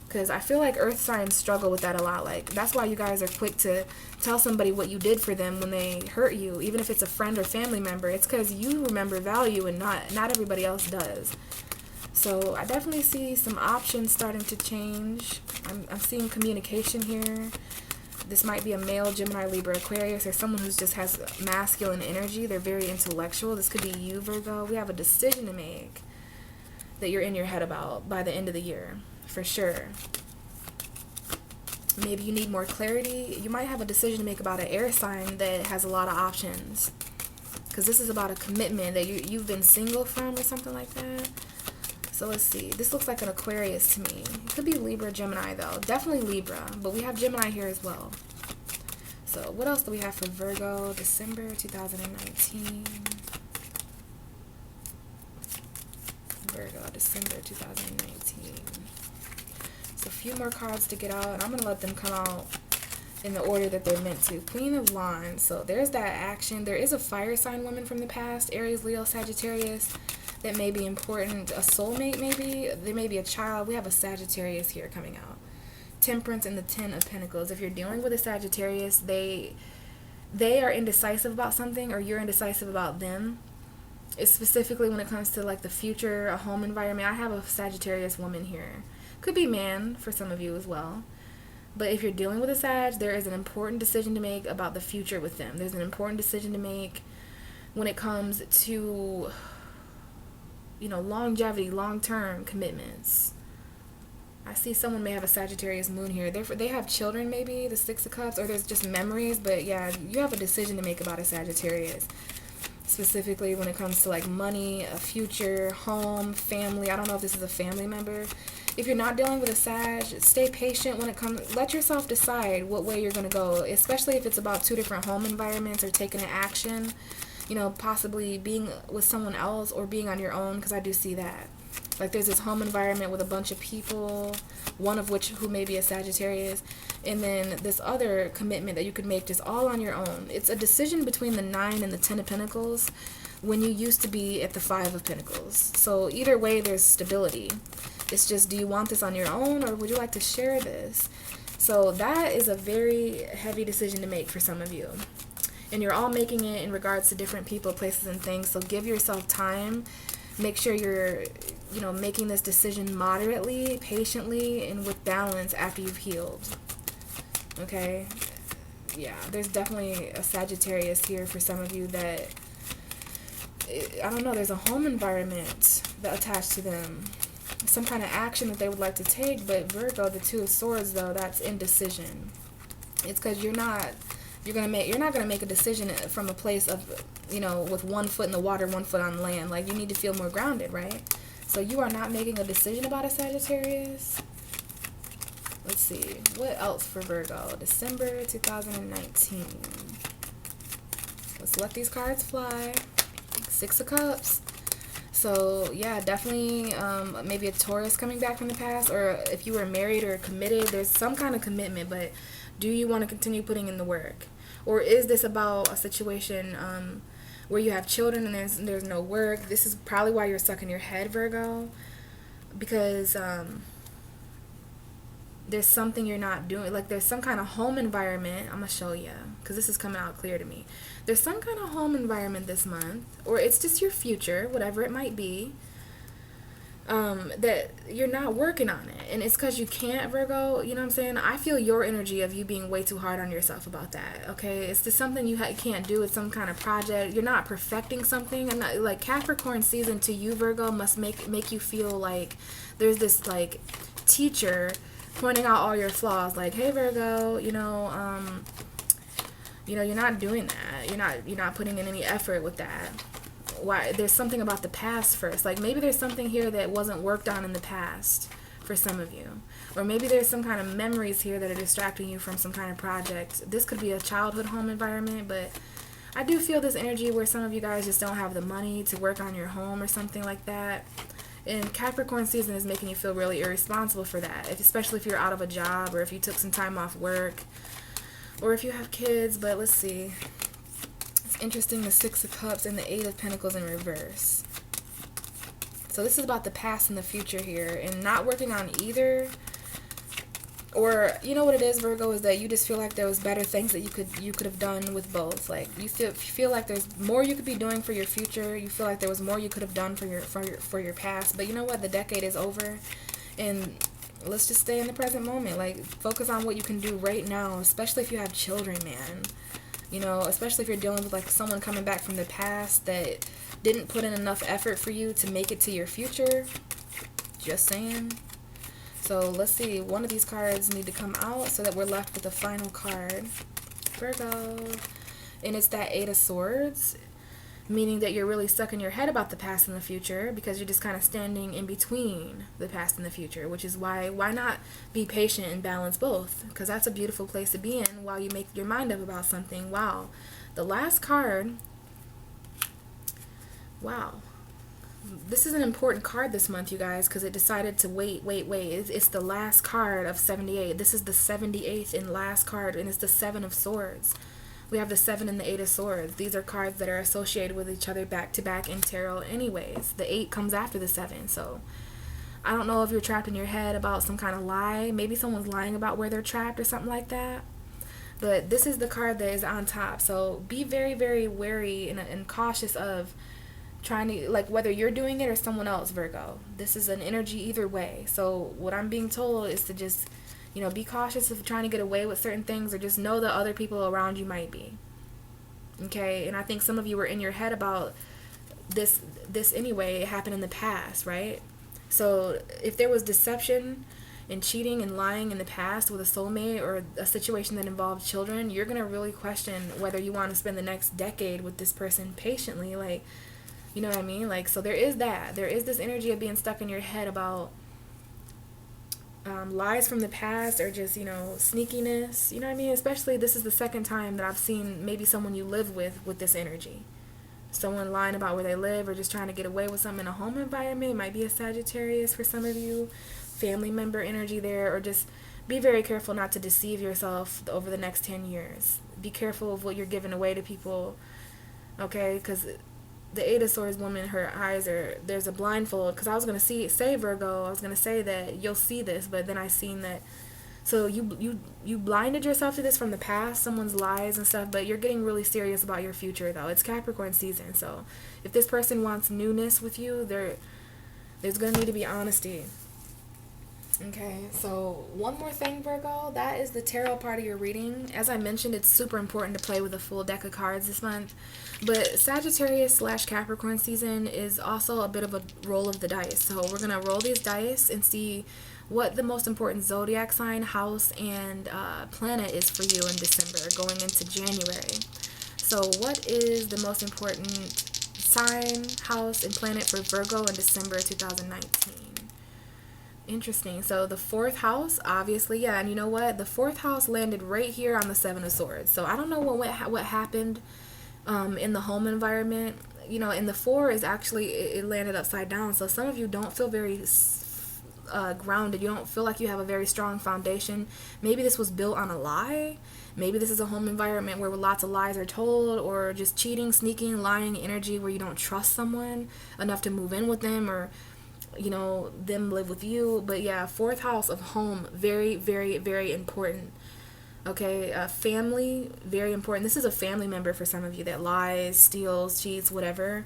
Because I feel like earth signs struggle with that a lot. Like, that's why you guys are quick to tell somebody what you did for them when they hurt you. Even if it's a friend or family member. It's because you remember value and not everybody else does. So I definitely see some options starting to change. I'm seeing communication here. This might be a male, Gemini, Libra, Aquarius, or someone who just has masculine energy. They're very intellectual. This could be you, Virgo. We have a decision to make that you're in your head about by the end of the year, for sure. Maybe you need more clarity. You might have a decision to make about an air sign that has a lot of options. Because this is about a commitment that you've been single from or something like that. So let's see. This looks like an Aquarius to me. It could be Libra, Gemini, though. Definitely Libra, but we have Gemini here as well. So what else do we have for Virgo? December 2019. Virgo, December 2019. So a few more cards to get out, and I'm going to let them come out in the order that they're meant to. Queen of Wands. So there's that action. There is a fire sign woman from the past. Aries, Leo, Sagittarius. That may be important. A soulmate, maybe. There may be a child. We have a Sagittarius here coming out. Temperance and the 10 of Pentacles. If you're dealing with a Sagittarius, they are indecisive about something, or you're indecisive about them. It's specifically when it comes to like the future, a home environment. I have a Sagittarius woman here. Could be man for some of you as well. But if you're dealing with a Sag, there is an important decision to make about the future with them. There's an important decision to make when it comes to, you know, longevity, long-term commitments. I see someone may have a Sagittarius moon here. They have children, maybe, the 6 of Cups, or there's just memories. But yeah, you have a decision to make about a Sagittarius. Specifically when it comes to like money, a future, home, family. I don't know if this is a family member. If you're not dealing with a Sag, stay patient when it comes. Let yourself decide what way you're going to go, especially if it's about 2 different home environments or taking an action. You know, possibly being with someone else or being on your own, because I do see that. Like there's this home environment with a bunch of people, one of which who may be a Sagittarius, and then this other commitment that you could make just all on your own. It's a decision between the 9 and the 10 of Pentacles when you used to be at the 5 of Pentacles. So either way, there's stability. It's just, do you want this on your own, or would you like to share this? So that is a very heavy decision to make for some of you. And you're all making it in regards to different people, places, and things. So give yourself time. Make sure you're, making this decision moderately, patiently, and with balance after you've healed. Okay? Yeah, there's definitely a Sagittarius here for some of you that, I don't know, there's a home environment that attached to them. Some kind of action that they would like to take, but Virgo, the 2 of Swords, though, that's indecision. It's because you're not gonna make a decision from a place of, with one foot in the water, one foot on land. Like, you need to feel more grounded, right? So you are not making a decision about a Sagittarius. Let's see, what else for Virgo? December 2019. Let's let these cards fly. 6 of Cups. So yeah, definitely maybe a Taurus coming back from the past, or if you were married or committed, there's some kind of commitment, but do you want to continue putting in the work? Or is this about a situation where you have children and there's no work? This is probably why you're stuck in your head, Virgo, because there's something you're not doing. Like there's some kind of home environment. I'm going to show you because this is coming out clear to me. There's some kind of home environment this month, or it's just your future, whatever it might be, that you're not working on it. And it's because you can't, Virgo. You know what I'm saying? I feel your energy of you being way too hard on yourself about that, okay? It's just something you can't do. It's some kind of project. You're not perfecting something. And like Capricorn season to you, Virgo, must make you feel like there's this like teacher pointing out all your flaws. Like, hey, Virgo, you're not doing that. You're not putting in any effort with that. Why? There's something about the past first. Like maybe there's something here that wasn't worked on in the past for some of you. Or maybe there's some kind of memories here that are distracting you from some kind of project. This could be a childhood home environment, but I do feel this energy where some of you guys just don't have the money to work on your home or something like that. And Capricorn season is making you feel really irresponsible for that, especially if you're out of a job or if you took some time off work or if you have kids. But let's see. It's interesting, the 6 of Cups and the 8 of Pentacles in reverse. So this is about the past and the future here, and not working on either. Or you know what it is, Virgo, is that you just feel like there was better things that you could have done with both. Like you feel like there's more you could be doing for your future. You feel like there was more you could have done for your past. But you know what? The decade is over, and let's just stay in the present moment. Like focus on what you can do right now, especially if you have children, man. Especially if you're dealing with like someone coming back from the past that didn't put in enough effort for you to make it to your future. Just saying. So let's see, one of these cards need to come out so that we're left with the final card. Virgo. And it's that 8 of Swords, meaning that you're really stuck in your head about the past and the future because you're just kind of standing in between the past and the future, which is why not be patient and balance both? Because that's a beautiful place to be in while you make your mind up about something. Wow. The last card. Wow. This is an important card this month, you guys, because it decided to wait. It's the last card of 78. This is the 78th and last card, and it's the 7 of Swords. We have the 7 and the 8 of Swords. These are cards that are associated with each other back to back in tarot anyways. The 8 comes after the 7. So I don't know if you're trapped in your head about some kind of lie. Maybe someone's lying about where they're trapped or something like that. But this is the card that is on top. So be very, very wary and cautious of trying to, like, whether you're doing it or someone else, Virgo. This is an energy either way. So what I'm being told is to just, be cautious of trying to get away with certain things, or just know that other people around you might be. Okay? And I think some of you were in your head about this anyway. It happened in the past, right? So if there was deception and cheating and lying in the past with a soulmate or a situation that involved children, you're going to really question whether you want to spend the next decade with this person patiently. Like, you know what I mean? Like, so there is that. There is this energy of being stuck in your head about lies from the past, or just, sneakiness. You know what I mean? Especially this is the second time that I've seen maybe someone you live with this energy. someone lying about where they live or just trying to get away with something in a home environment. It might be a Sagittarius for some of you, family member energy there, or just be very careful not to deceive yourself over the next 10 years. Be careful of what you're giving away to people, okay? Because the Eight of Swords woman, her eyes are, there's a blindfold. Because I was going to say Virgo, I was going to say that you'll see this, but then I seen that. So you blinded yourself to this from the past, someone's lies and stuff, but you're getting really serious about your future, though. It's Capricorn season, so if this person wants newness with you, there's going to need to be honesty. Okay, so one more thing, Virgo, that is the tarot part of your reading. As I mentioned, it's super important to play with a full deck of cards this month, but Sagittarius / Capricorn season is also a bit of a roll of the dice. So we're going to roll these dice and see what the most important zodiac sign, house, and planet is for you in December going into January. So what is the most important sign, house, and planet for Virgo in December 2019? Interesting. So the fourth house, obviously, yeah, and you know what? The fourth house landed right here on the Seven of Swords. So I don't know what happened in the home environment. You know, and the four is actually, it landed upside down. So some of you don't feel very grounded. You don't feel like you have a very strong foundation. Maybe this was built on a lie. Maybe this is a home environment where lots of lies are told, or just cheating, sneaking, lying energy where you don't trust someone enough to move in with them, or you know, them live with you. But yeah, fourth house of home, very, very, very important. Okay, family, very important. This is a family member for some of you that lies, steals, cheats, whatever.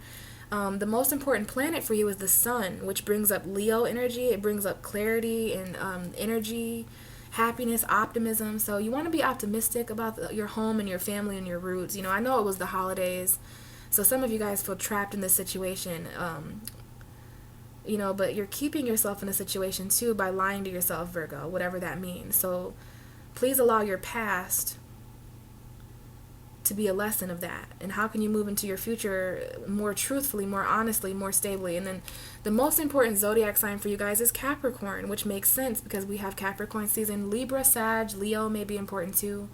The most important planet for you is the sun, which brings up Leo energy. It brings up clarity and energy, happiness, optimism. So you want to be optimistic about your home and your family and your roots. You know, I know it was the holidays, so some of you guys feel trapped in this situation. You know, but you're keeping yourself in a situation too by lying to yourself, Virgo, whatever that means. So please allow your past to be a lesson of that. And how can you move into your future more truthfully, more honestly, more stably? And then the most important zodiac sign for you guys is Capricorn, which makes sense because we have Capricorn season. Libra, Sag, Leo may be important too.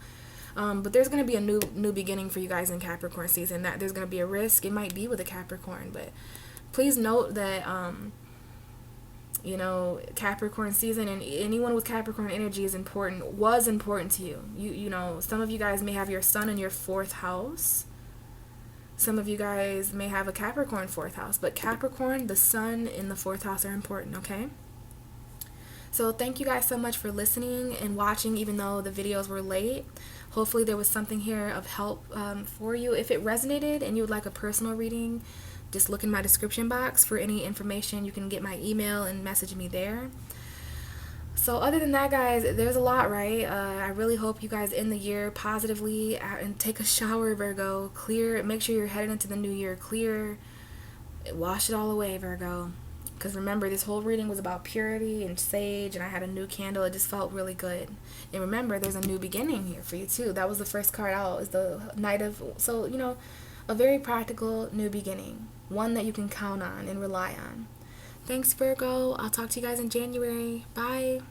But there's going to be a new beginning for you guys in Capricorn season. That there's going to be a risk. It might be with a Capricorn, but please note that you know, Capricorn season and anyone with Capricorn energy was important to you. You know, some of you guys may have your sun in your fourth house. Some of you guys may have a Capricorn fourth house, but Capricorn, the sun in the fourth house are important, okay? So thank you guys so much for listening and watching, even though the videos were late. Hopefully there was something here of help for you. If it resonated and you would like a personal reading, just look in my description box for any information. You can get my email and message me there. So other than that, guys, there's a lot, right? I really hope you guys end the year positively and take a shower, Virgo. Clear. Make sure you're headed into the new year clear. Wash it all away, Virgo. Because remember, this whole reading was about purity and sage, and I had a new candle. It just felt really good. And remember, there's a new beginning here for you, too. That was the first card out, is the Knight of... So, you know, a very practical new beginning. One that you can count on and rely on. Thanks, Virgo. I'll talk to you guys in January. Bye.